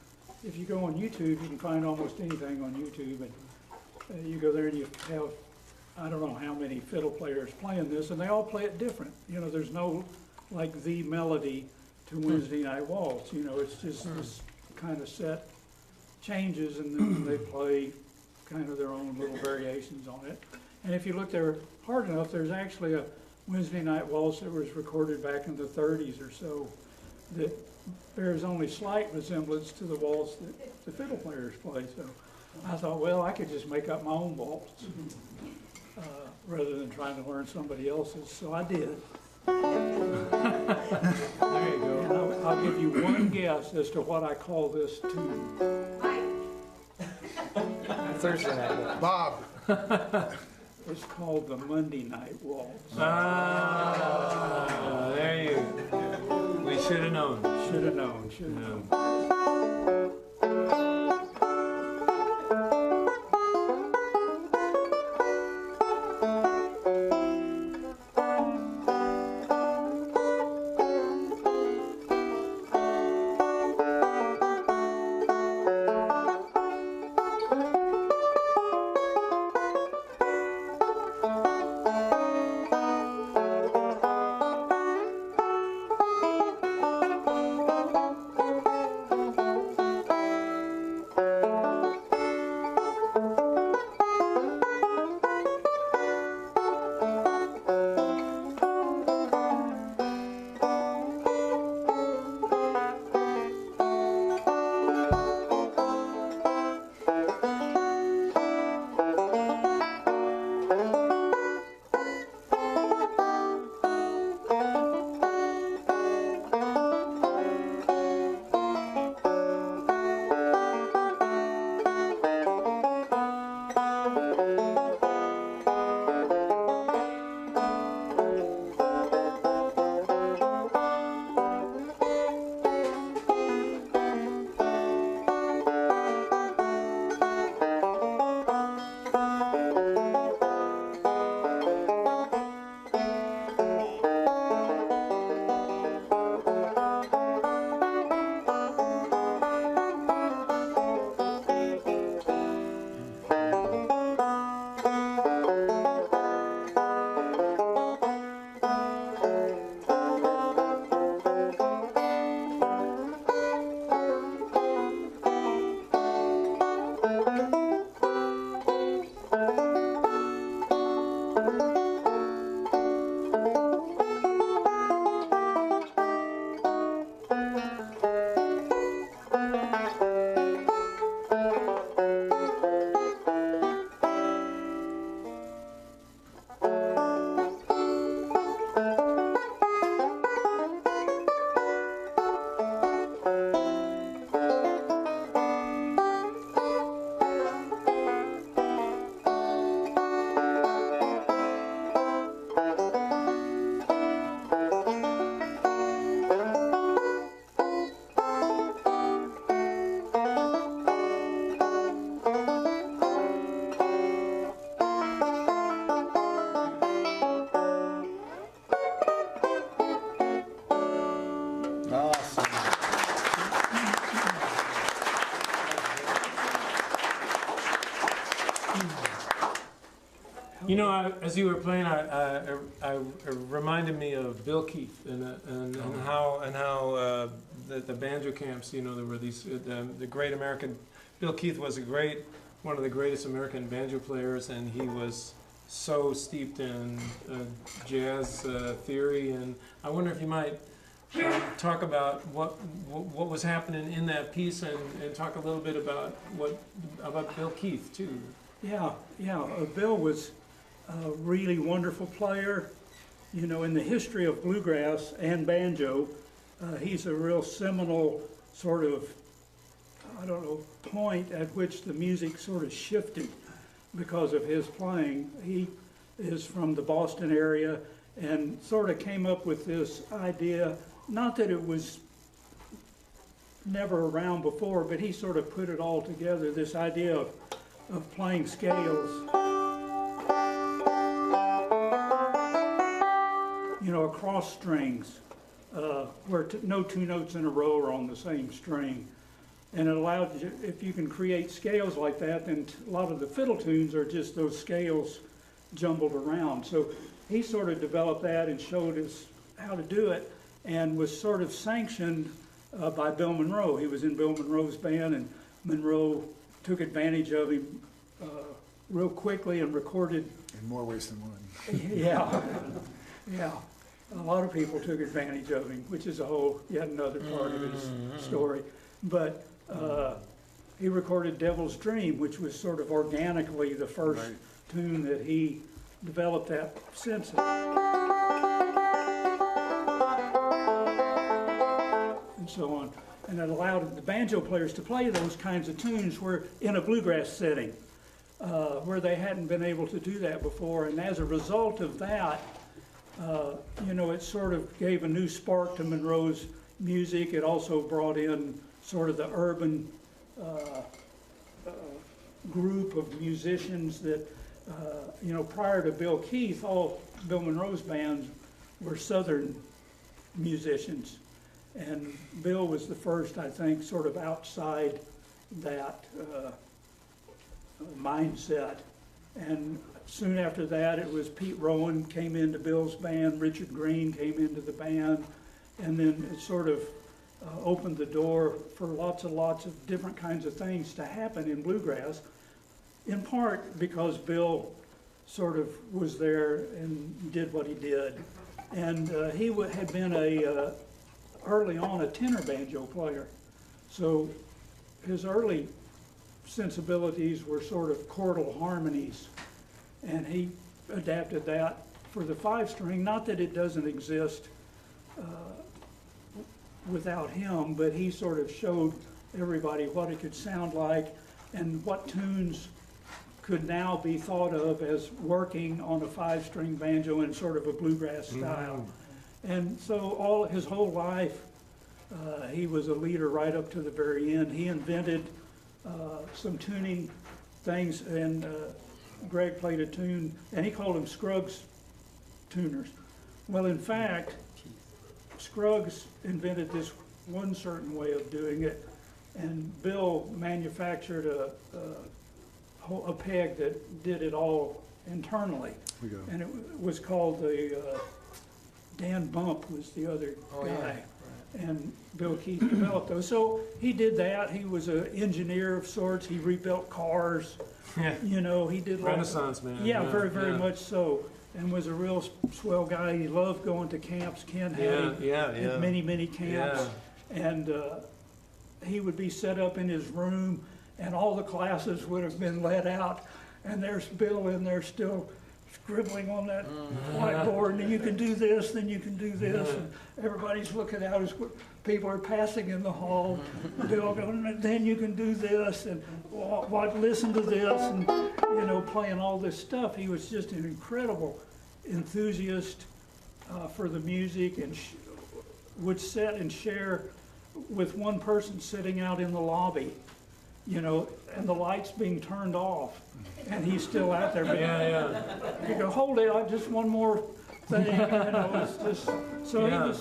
if you go on YouTube, you can find almost anything on YouTube. And you go there and you have, I don't know how many fiddle players playing this, and they all play it different. You know, there's no like the melody to Wednesday night waltz. You know, it's just this kind of set changes, and then they play kind of their own little variations on it. And if you look there hard enough, there's actually a Wednesday night waltz that was recorded back in the 30s or so that bears only slight resemblance to the waltz that the fiddle players play. So I thought, well, I could just make up my own waltz rather than trying to learn somebody else's. So I did. There you go. And I'll give you one guess as to what I call this tune. Thursday night. Bob. It's called the Monday Night Waltz. Ah, there you go. We should have known. Should have known, should have known. You know, as you were playing, it reminded me of Bill Keith and how the banjo camps. You know, there were these the great American. Bill Keith was one of the greatest American banjo players, and he was so steeped in jazz theory. And I wonder if you might talk about what was happening in that piece, and talk a little bit about Bill Keith too. Yeah. Bill was a really wonderful player. You know, in the history of bluegrass and banjo, he's a real seminal sort of, point at which the music sort of shifted because of his playing. He is from the Boston area and sort of came up with this idea, not that it was never around before, but he sort of put it all together, this idea of playing scales. You know, across strings, where no two notes in a row are on the same string. And it allowed you, if you can create scales like that, then a lot of the fiddle tunes are just those scales jumbled around. So he sort of developed that and showed us how to do it, and was sort of sanctioned by Bill Monroe. He was in Bill Monroe's band, and Monroe took advantage of him real quickly and recorded. In more ways than one. Yeah. A lot of people took advantage of him, which is yet another part of his story. But he recorded Devil's Dream, which was sort of organically the first tune that he developed that sense of. And so on. And it allowed the banjo players to play those kinds of tunes where in a bluegrass setting, where they hadn't been able to do that before. And as a result of that, it sort of gave a new spark to Monroe's music. It also brought in sort of the urban group of musicians that, prior to Bill Keith, all Bill Monroe's bands were Southern musicians. And Bill was the first, I think, sort of outside that mindset. And soon after that, it was Pete Rowan came into Bill's band, Richard Green came into the band, and then it sort of opened the door for lots of different kinds of things to happen in bluegrass, in part because Bill sort of was there and did what he did. And he had been early on a tenor banjo player. So his early sensibilities were sort of chordal harmonies, and he adapted that for the 5-string. Not that it doesn't exist without him, but he sort of showed everybody what it could sound like and what tunes could now be thought of as working on a 5-string banjo in sort of a bluegrass style. And so his whole life, he was a leader right up to the very end. He invented some tuning things, and Greg played a tune, and he called them Scruggs tuners. Well, in fact, Scruggs invented this one certain way of doing it, and Bill manufactured a peg that did it all internally. And it was called the Dan Bump was the other guy. And Bill Keith developed those. So he did that. He was an engineer of sorts. He rebuilt cars. Yeah. He did Renaissance man. Yeah, very much so. And was a real swell guy. He loved going to camps. Ken had at many camps. Yeah. And he would be set up in his room, and all the classes would have been let out. And there's Bill in there still scribbling on that whiteboard, and you can do this, then you can do this, and everybody's looking out as people are passing in the hall. Bill going, then you can do this, and listen to this, and playing all this stuff. He was just an incredible enthusiast for the music, and would sit and share with one person sitting out in the lobby, and the lights being turned off, and he's still out there. You go, hold it, just one more thing. It's just, so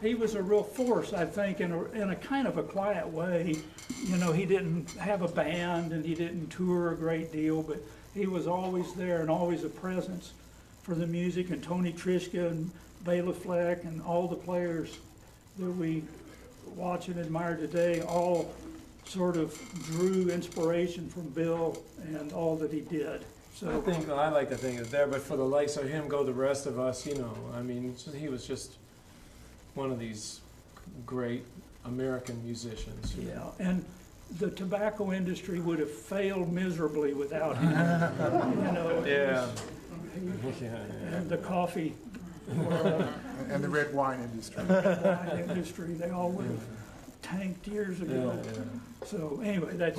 he was a real force, I think, in a kind of a quiet way. He didn't have a band and he didn't tour a great deal, but he was always there and always a presence for the music, and Tony Trischka and Bela Fleck and all the players that we watch and admire today all sort of drew inspiration from Bill and all that he did. So I like to think it's there, but for the likes of him go the rest of us, you know. I mean, he was just one of these great American musicians. yeah, and the tobacco industry would have failed miserably without him. You know, Yeah. and the coffee And the red wine industry. wine industry, they all would have tanked years ago. So anyway, that's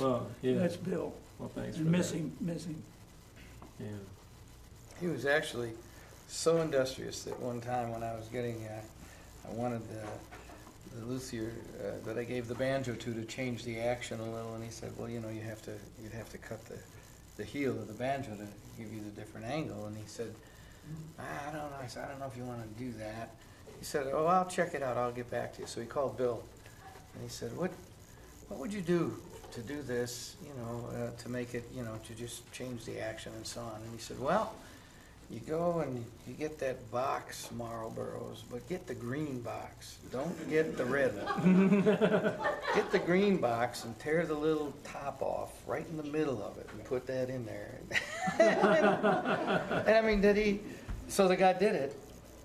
Bill. Well, thanks And for miss that. him. Yeah. He was actually so industrious that one time when I was getting, I wanted the luthier that I gave the banjo to change the action a little, and he said, well, you know, you'd have to cut the heel of the banjo to give you the different angle. And he said, I don't know. I said, I don't know if you want to do that. He said, oh, I'll check it out. I'll get back to you. So he called Bill, and he said, what would you do to do this, you know, to make it, you know, to just change the action and so on? And he said, well, you go and you get that box Marlboros, but get the green box. Don't get the red one. Get the green box and tear the little top off right in the middle of it and put that in there. And I mean, so the guy did it,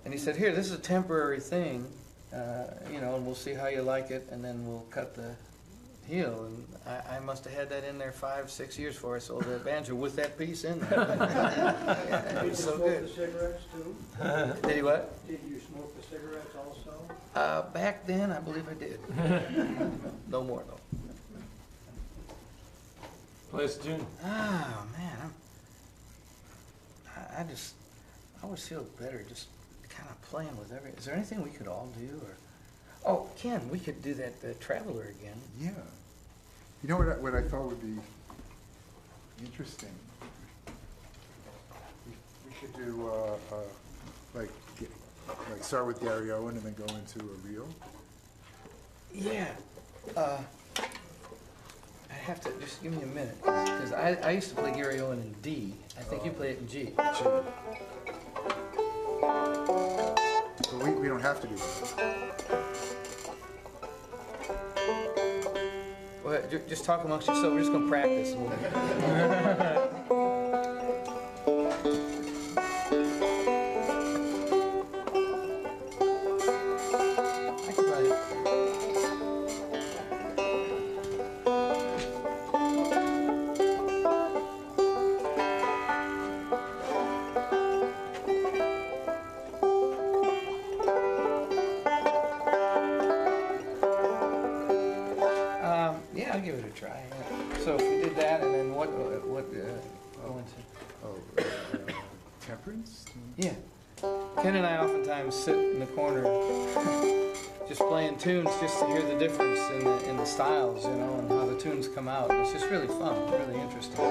and he said, here, this is a temporary thing, you know, and we'll see how you like it, and then we'll cut the heel. And I must have had that in there 5-6 years before I sold that banjo with that piece in there. Yeah, it Did was you so smoke good. the cigarettes too? Did he what? Did you smoke the cigarettes also? Back then, I believe I did. No more though. Play us a tune. Oh man, I always feel better just kind of playing with everything. Is there anything we could all do? Or oh, Ken, we could do that Traveler again. Yeah. You know what I thought would be interesting? We could do like start with Gary Owen and then go into a reel. Yeah. I have to just give me a minute because I used to play Gary Owen in D. I think you play it in G. But we don't have to do that. Well, just talk amongst yourself. We're just gonna practice. I can play it. Yeah, I'll give it a try. Yeah. So if we did that, and then what go into? Oh, Temperance? Yeah. Ken and I oftentimes sit in the corner just playing tunes just to hear the difference in the styles, you know, and how the tunes come out. And it's just really fun, really interesting.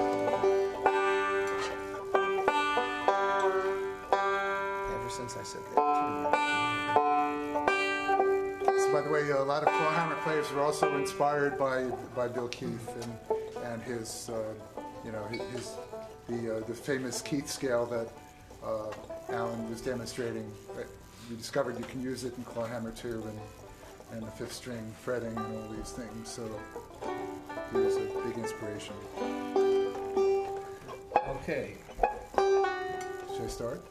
Ever since I said that So by the way, a lot of clawhammer players were also inspired by Bill Keith and his, you know, the famous Keith scale that Alan was demonstrating. We discovered you can use it in clawhammer too, and the fifth string fretting and all these things. So he was a big inspiration. Okay. Should I start?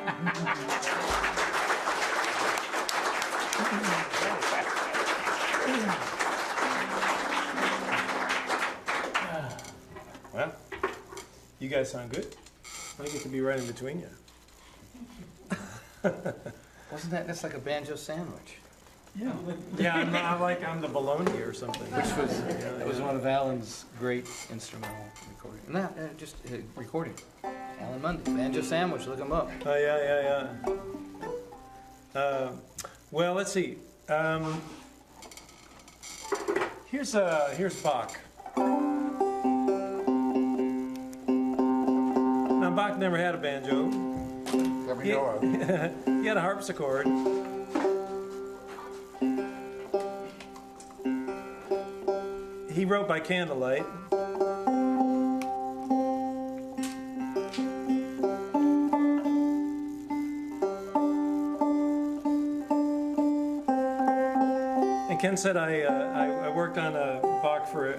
Well, you guys sound good. I get to be right in between you. That's like a banjo sandwich, Yeah. Yeah, I'm the bologna or something. which was one of Alan's great instrumental recordings. No, just recording. Alan Munde, banjo sandwich, look him up. Oh, yeah. Well, let's see. Here's Bach. Now, Bach never had a banjo. That we know of. He had a harpsichord. He wrote by candlelight. And Ken said I worked on a Bach for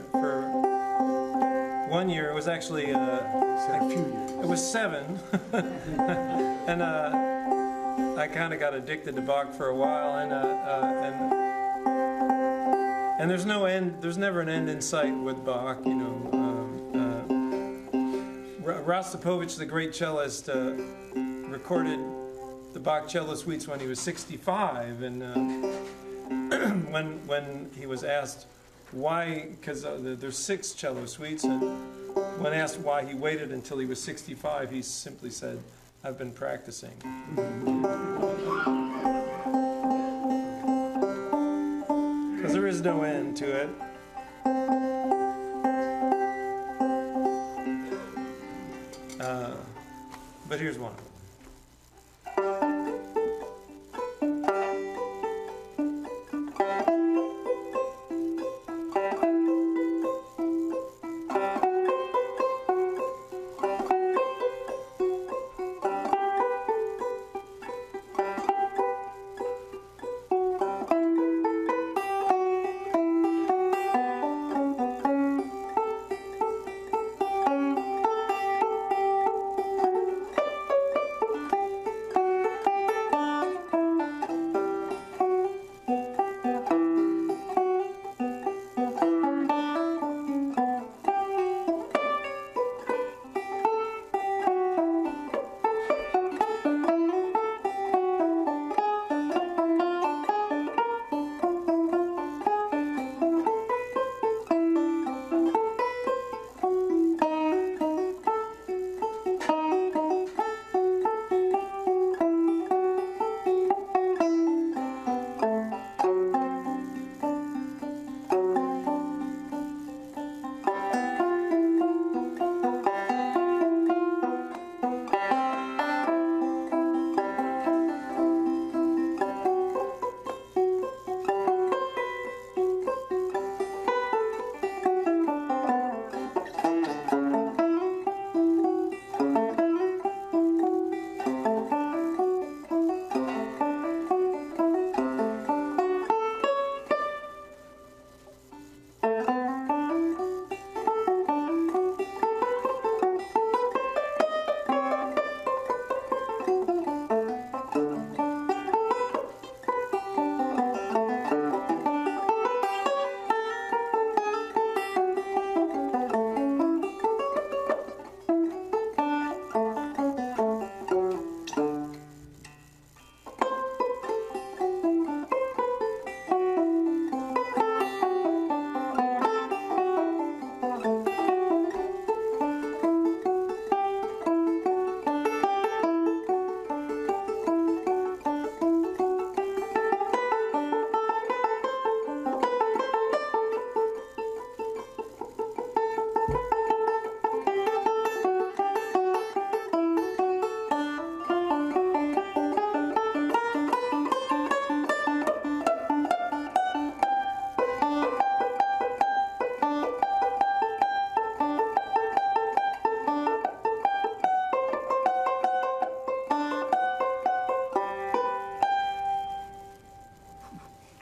1 year. It was actually Said a few years. it was 7, and I kind of got addicted to Bach for a while, and there's no end. There's never an end in sight with Bach, you know. Rostropovich, the great cellist, recorded the Bach cello suites when he was 65, and when he was asked why, because there's 6 cello suites, and when asked why he waited until he was 65, he simply said, "I've been practicing." Because there is no end to it. But here's one.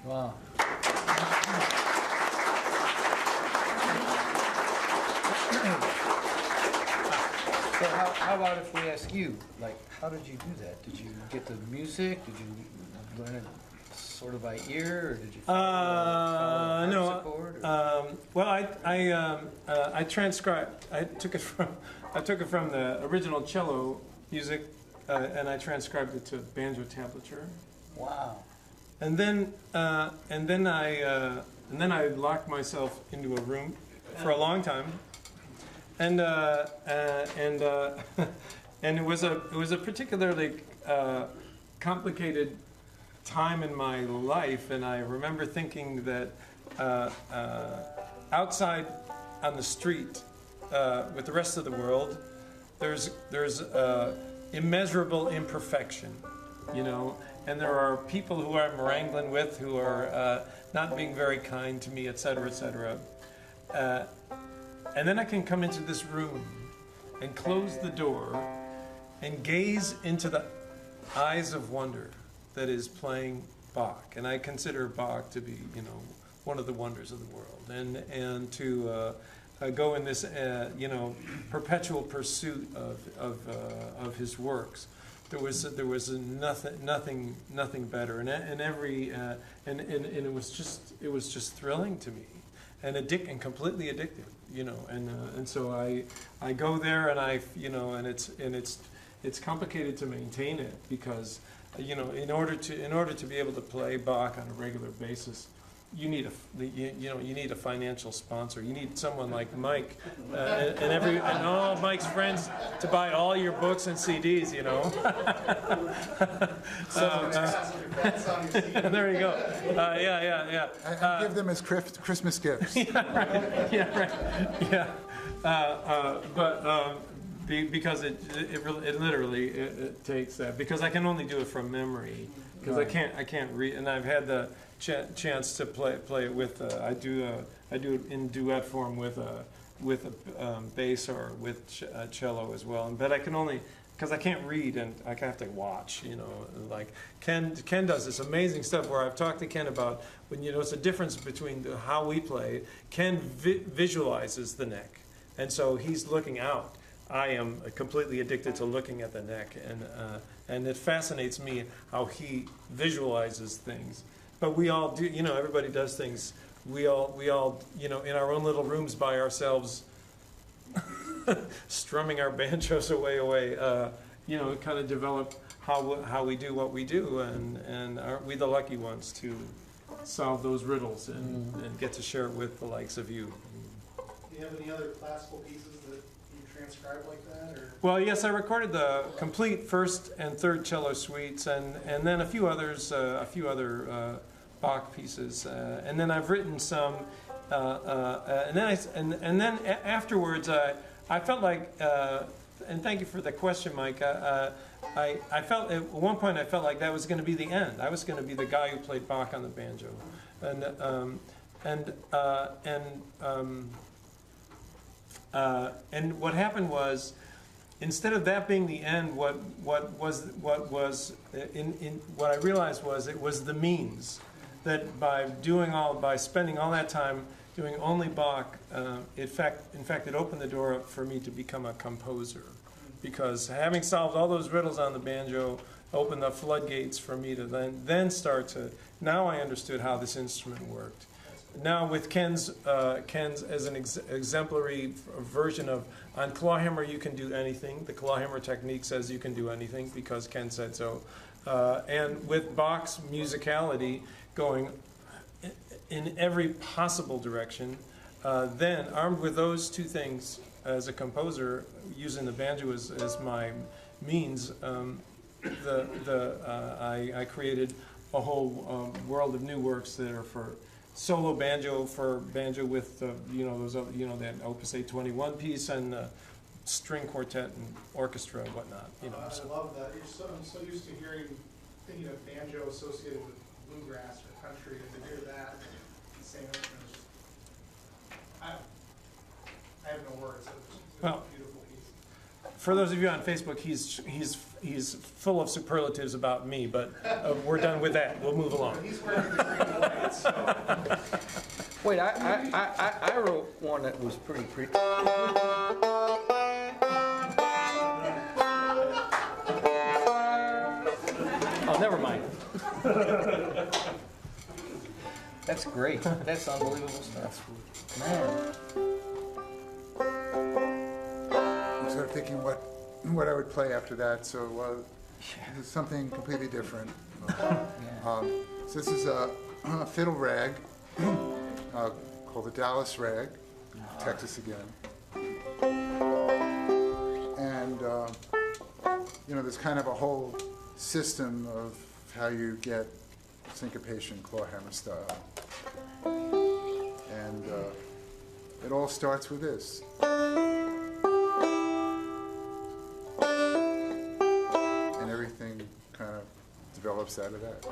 Wow. So how about if we ask you, like, how did you do that? Did you get the music? Did you learn it sort of by ear, or did you follow no. harpsichord, or? Well, I transcribed. I took it from the original cello music, and I transcribed it to banjo tablature. Wow. And then I locked myself into a room for a long time, and it was a particularly complicated time in my life, and I remember thinking that outside on the street with the rest of the world, there's immeasurable imperfection, you know, and there are people who I'm wrangling with who are not being very kind to me, etc., etc. And then I can come into this room and close the door and gaze into the eyes of wonder that is playing Bach. And I consider Bach to be, you know, one of the wonders of the world. And to go in this, you know, perpetual pursuit of his works. There was nothing better, and it was just thrilling to me, and completely addictive, you know, and so I go there, and you know, and it's complicated to maintain it, because you know, in order to be able to play Bach on a regular basis, you need a financial sponsor. You need someone like Mike and all Mike's friends to buy all your books and CDs. You know. There you go. Yeah. I give them as Christmas gifts. Because it literally takes that, because I can only do it from memory, because I can't read, and I've had the chance to play it with I do it in duet form with a bass or with cello as well, but I can only, because I can't read and I have to watch, you know, like Ken does this amazing stuff where I've talked to Ken about, when you know, it's a difference between how we play. Ken visualizes the neck, and so he's looking out. I am completely addicted to looking at the neck, and it fascinates me how he visualizes things. But we all do, you know, everybody does things. We all, you know, in our own little rooms by ourselves, strumming our banjos away, you know, kind of develop how we do what we do, and aren't we the lucky ones to solve those riddles and get to share it with the likes of you? Do you have any other classical pieces that you transcribe like that, or? Well, yes, I recorded the complete first and third cello suites, and then a few other Bach pieces, and then I've written some, and then afterwards I felt like, and thank you for the question, Mike. I felt at one point like that was going to be the end. I was going to be the guy who played Bach on the banjo, and what happened was, instead of that being the end, what I realized was it was the means, that by spending all that time doing only Bach, in fact it opened the door up for me to become a composer, because having solved all those riddles on the banjo opened the floodgates for me to then start to. Now I understood how this instrument worked. Now with Ken's as an exemplary version of, on clawhammer you can do anything. The clawhammer technique says you can do anything because Ken said so. And with Bach's musicality going in every possible direction, then armed with those two things as a composer, using the banjo as my means, I created a whole world of new works that are for solo banjo, with that Opus 821 piece, and string quartet and orchestra and whatnot. You know, I love that. I'm so used to thinking of banjo associated with bluegrass or country, and to hear that same instrument, I have no words. It's a beautiful piece. For those of you on Facebook, he's full of superlatives about me, but we're done with that. We'll move along. He's wearing the green and white, so. Wait, I wrote one that was pretty. Oh, never mind. That's great. That's unbelievable stuff. Man. I'm sort of thinking what I would play after that, so it's something completely different. So this is a fiddle rag called the Dallas rag, Texas again. And there's kind of a whole system of how you get syncopation, clawhammer style. And it all starts with this. And everything kind of develops out of that.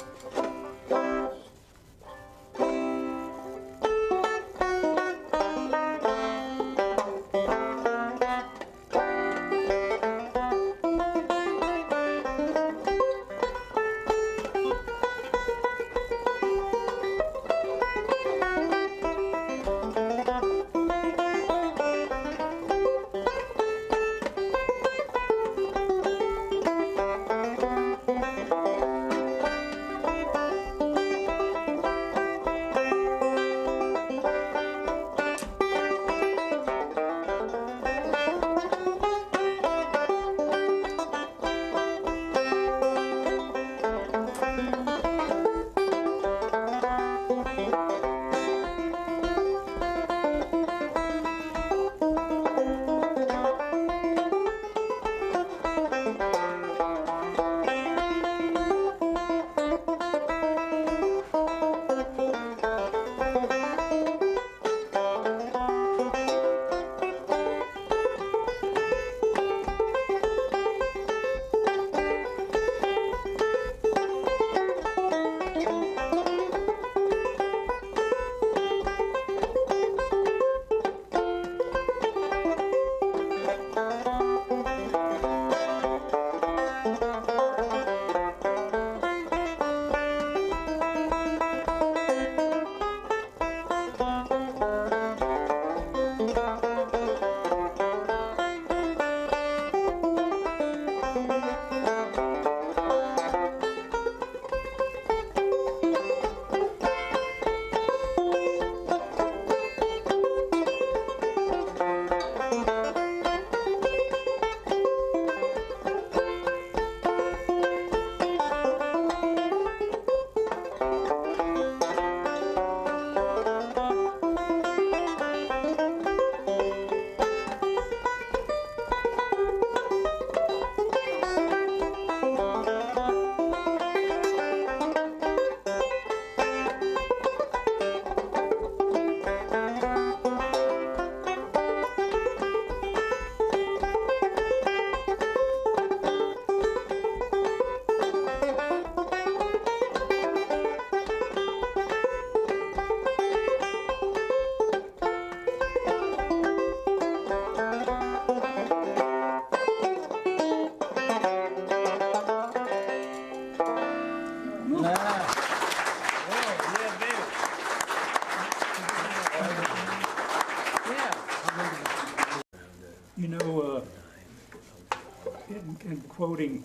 In quoting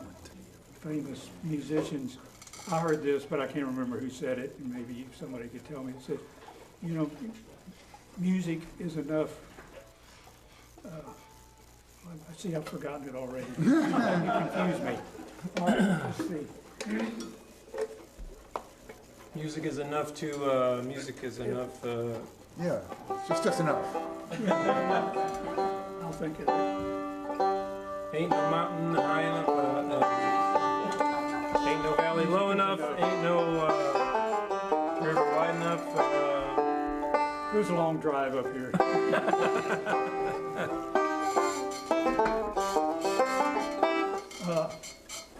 famous musicians, I heard this, but I can't remember who said it, and maybe somebody could tell me. It says, music is enough. I see, I've forgotten it already. You confused me. All right, let's see. Music is enough. Yeah, it's just enough. I'll think of it. Ain't no mountain high enough, ain't no valley low enough, ain't no river wide enough. It was a long drive up here.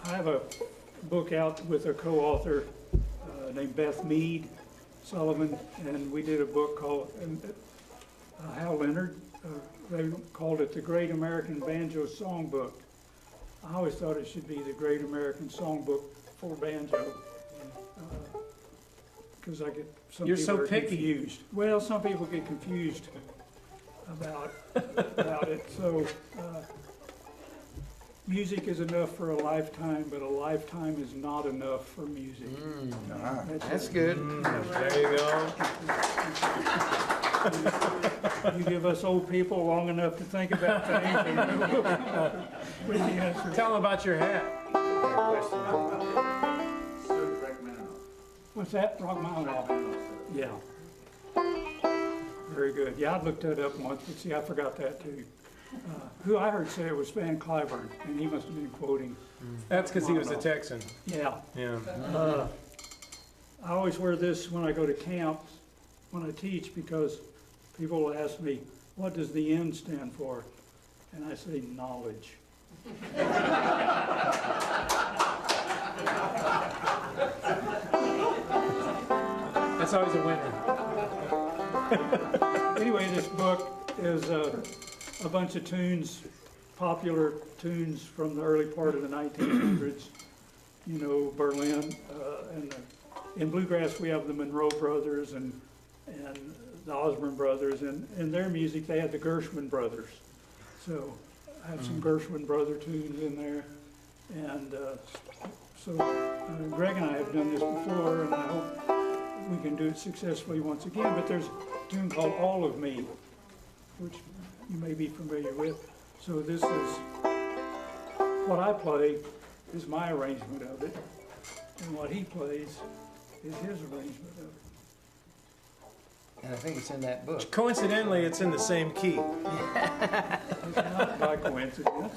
I have a book out with a co-author named Beth Mead Sullivan, and we did a book called Hal Leonard. They called it the Great American Banjo Songbook. I always thought it should be the Great American Songbook for banjo, because I get some You're people so are picky. confused. Well, some people get confused about it. So music is enough for a lifetime, but a lifetime is not enough for music. Ah. That's good. There you go. You give us old people long enough to think about things, and we can answer. Tell them about your hat. What's that? Rock Mountain? Yeah. Very good. Yeah, I looked that up once, but see, I forgot that too. Who I heard say it was Van Cliburn, and he must have been quoting. That's because he was a Texan. Yeah. Yeah. I always wear this when I go to camps, when I teach, because people will ask me, what does the N stand for? And I say, knowledge. That's always a winner. Anyway, this book is a bunch of tunes, popular tunes from the early part of the 1900s. You know, Berlin, and in Bluegrass we have the Monroe Brothers and the Osborne Brothers, and in their music they had the Gershwin Brothers. So I have some Gershwin Brother tunes in there, and so Greg and I have done this before, and I hope we can do it successfully once again. But there's a tune called All of Me, which you may be familiar with. So this is what I play is my arrangement of it, and what he plays is his arrangement of it. And I think it's in that book. Coincidentally, it's in the same key. It's not by coincidence.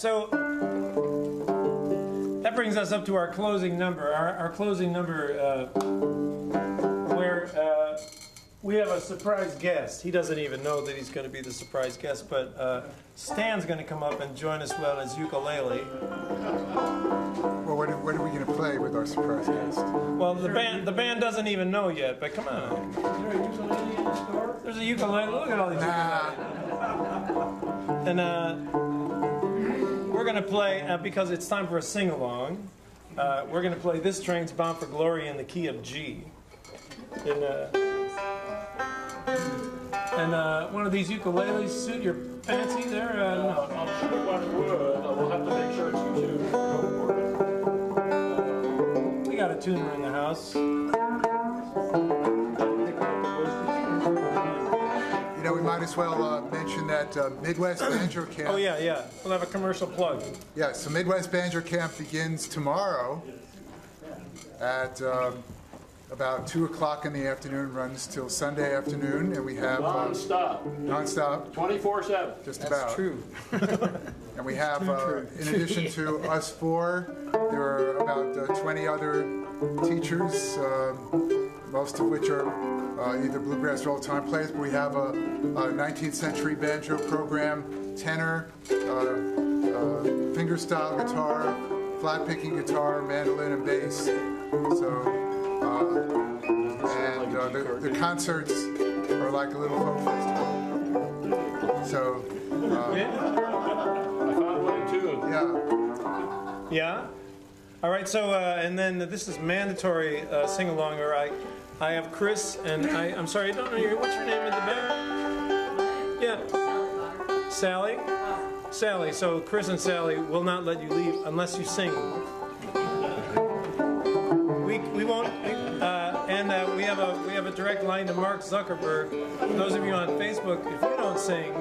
so that brings us up to our closing number. Our closing number, where we have a surprise guest. He doesn't even know that he's going to be the surprise guest, but Stan's going to come up and join us on his ukulele. Well, what are we going to play with our surprise guest? Well, the band doesn't even know yet, but come on. Is there a ukulele in the store? There's a ukulele. Look at all these ukuleles. And we're going to play, because it's time for a sing-along, we're going to play This Train's Bound for Glory in the key of G. And one of these ukuleles suit your fancy there? No. I'm sure one would. We'll have to make sure it's you too. We got a tuner in the house. You know, we might as well mention that MidWest Banjo Camp. Oh, yeah. We'll have a commercial plug. Yeah, so MidWest Banjo Camp begins tomorrow at about 2 o'clock in the afternoon, runs till Sunday afternoon, and we have... Non-stop. Non-stop. 24/7. Just That's about. true. And we have, in addition to us four, there are about 20 other teachers, most of which are either bluegrass or old-time players, but we have a 19th century banjo program, tenor, fingerstyle guitar, flat-picking guitar, mandolin, and bass. So, the concerts are like a little folk festival. So, I found one too. yeah. Yeah? All right, so, and then this is mandatory sing-along, or I have Chris, and I'm sorry, I don't know what's your name in the back? Yeah. Sally? Sally, so Chris and Sally will not let you leave unless you sing. We won't, and we have a direct line to Mark Zuckerberg. For those of you on Facebook, if you don't sing,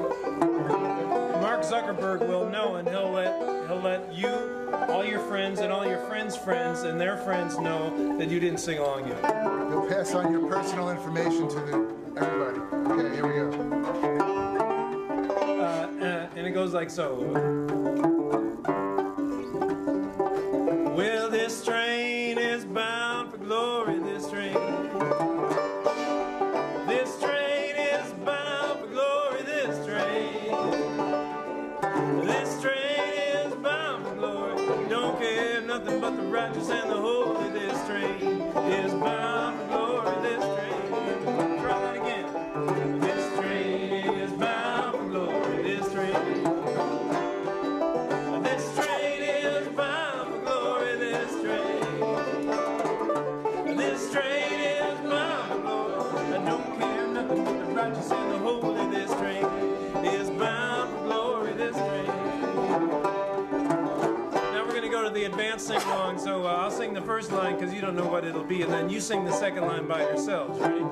Mark Zuckerberg will know, and he'll let you, all your friends, and all your friends' friends, and their friends know that you didn't sing along yet. You'll pass on your personal information to everybody. Okay, here we go. And it goes like so. Well, this train is bound for glory, this train. This train is bound for glory, this train. This train is bound for glory. Don't care nothing but the righteous and the holy. This train is bound for glory, this train. Try that again. This train is bound for glory, this train. This train is bound for glory, this train. This train is bound for glory. I don't care nothing but the righteous and the holy. This train is bound for glory, this train. Now we're going to go to the advanced sing-along, so I'll sing the first line because you don't know what it'll be, and then you sing the second line by yourselves. Ready?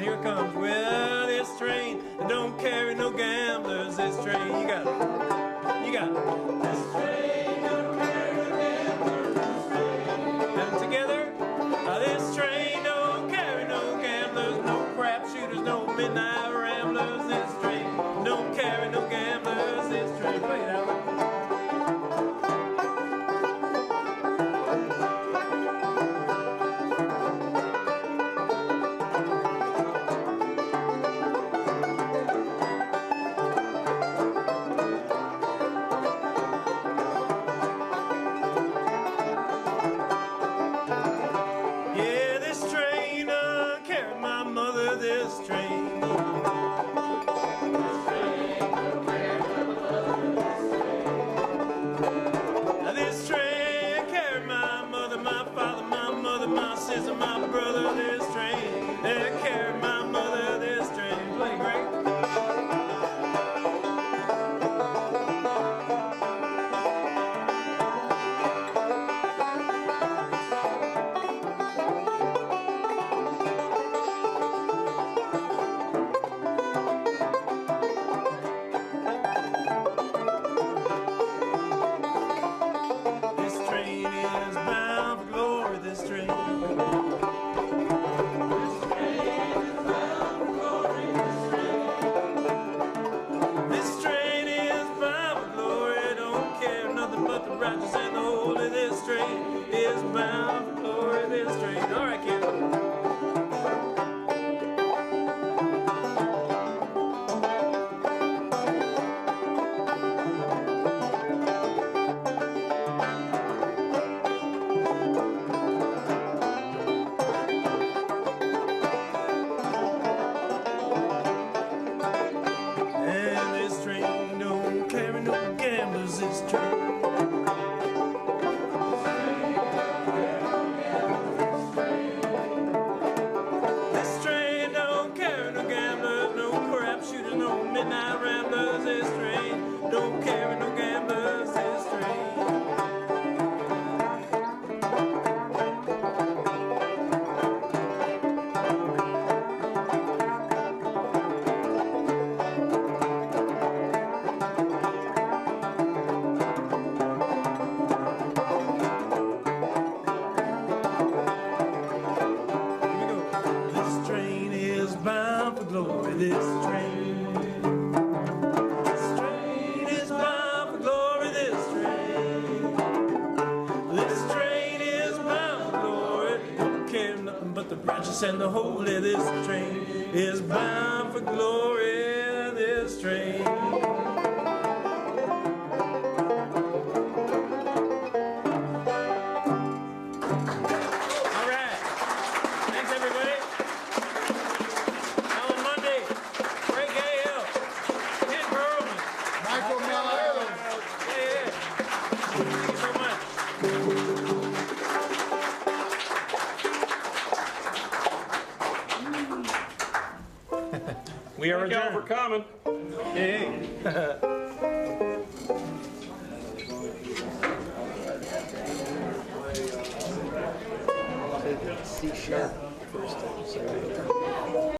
Here it comes. Well, this train don't carry no gamblers. This train, you got it. You got it. This train don't carry no gamblers. This train. And together, this train don't carry no gamblers, no crap shooters, no midnight ramblers. This train don't carry no gamblers. This train. Play it out. the branches and the whole of this train is bound for glory. This train. All right, Ken. And this train don't carry no gamblers, this train. This train don't carry no gamblers, no crap shooters, no midnight ramblers, this train don't carry no gamblers, this train. This train is bound for glory. This train. This train is bound for glory. This train. This train is bound for glory. Don't care nothing but the branches and the holy. This train is bound for glory. This train. All right. Thanks, everybody. Alan Munde, Ray Cahill, Ken Perlman. Michael Miles. Yeah. Thank you so much. We are Thank y'all for adjourned. coming. Hey. C sharp first.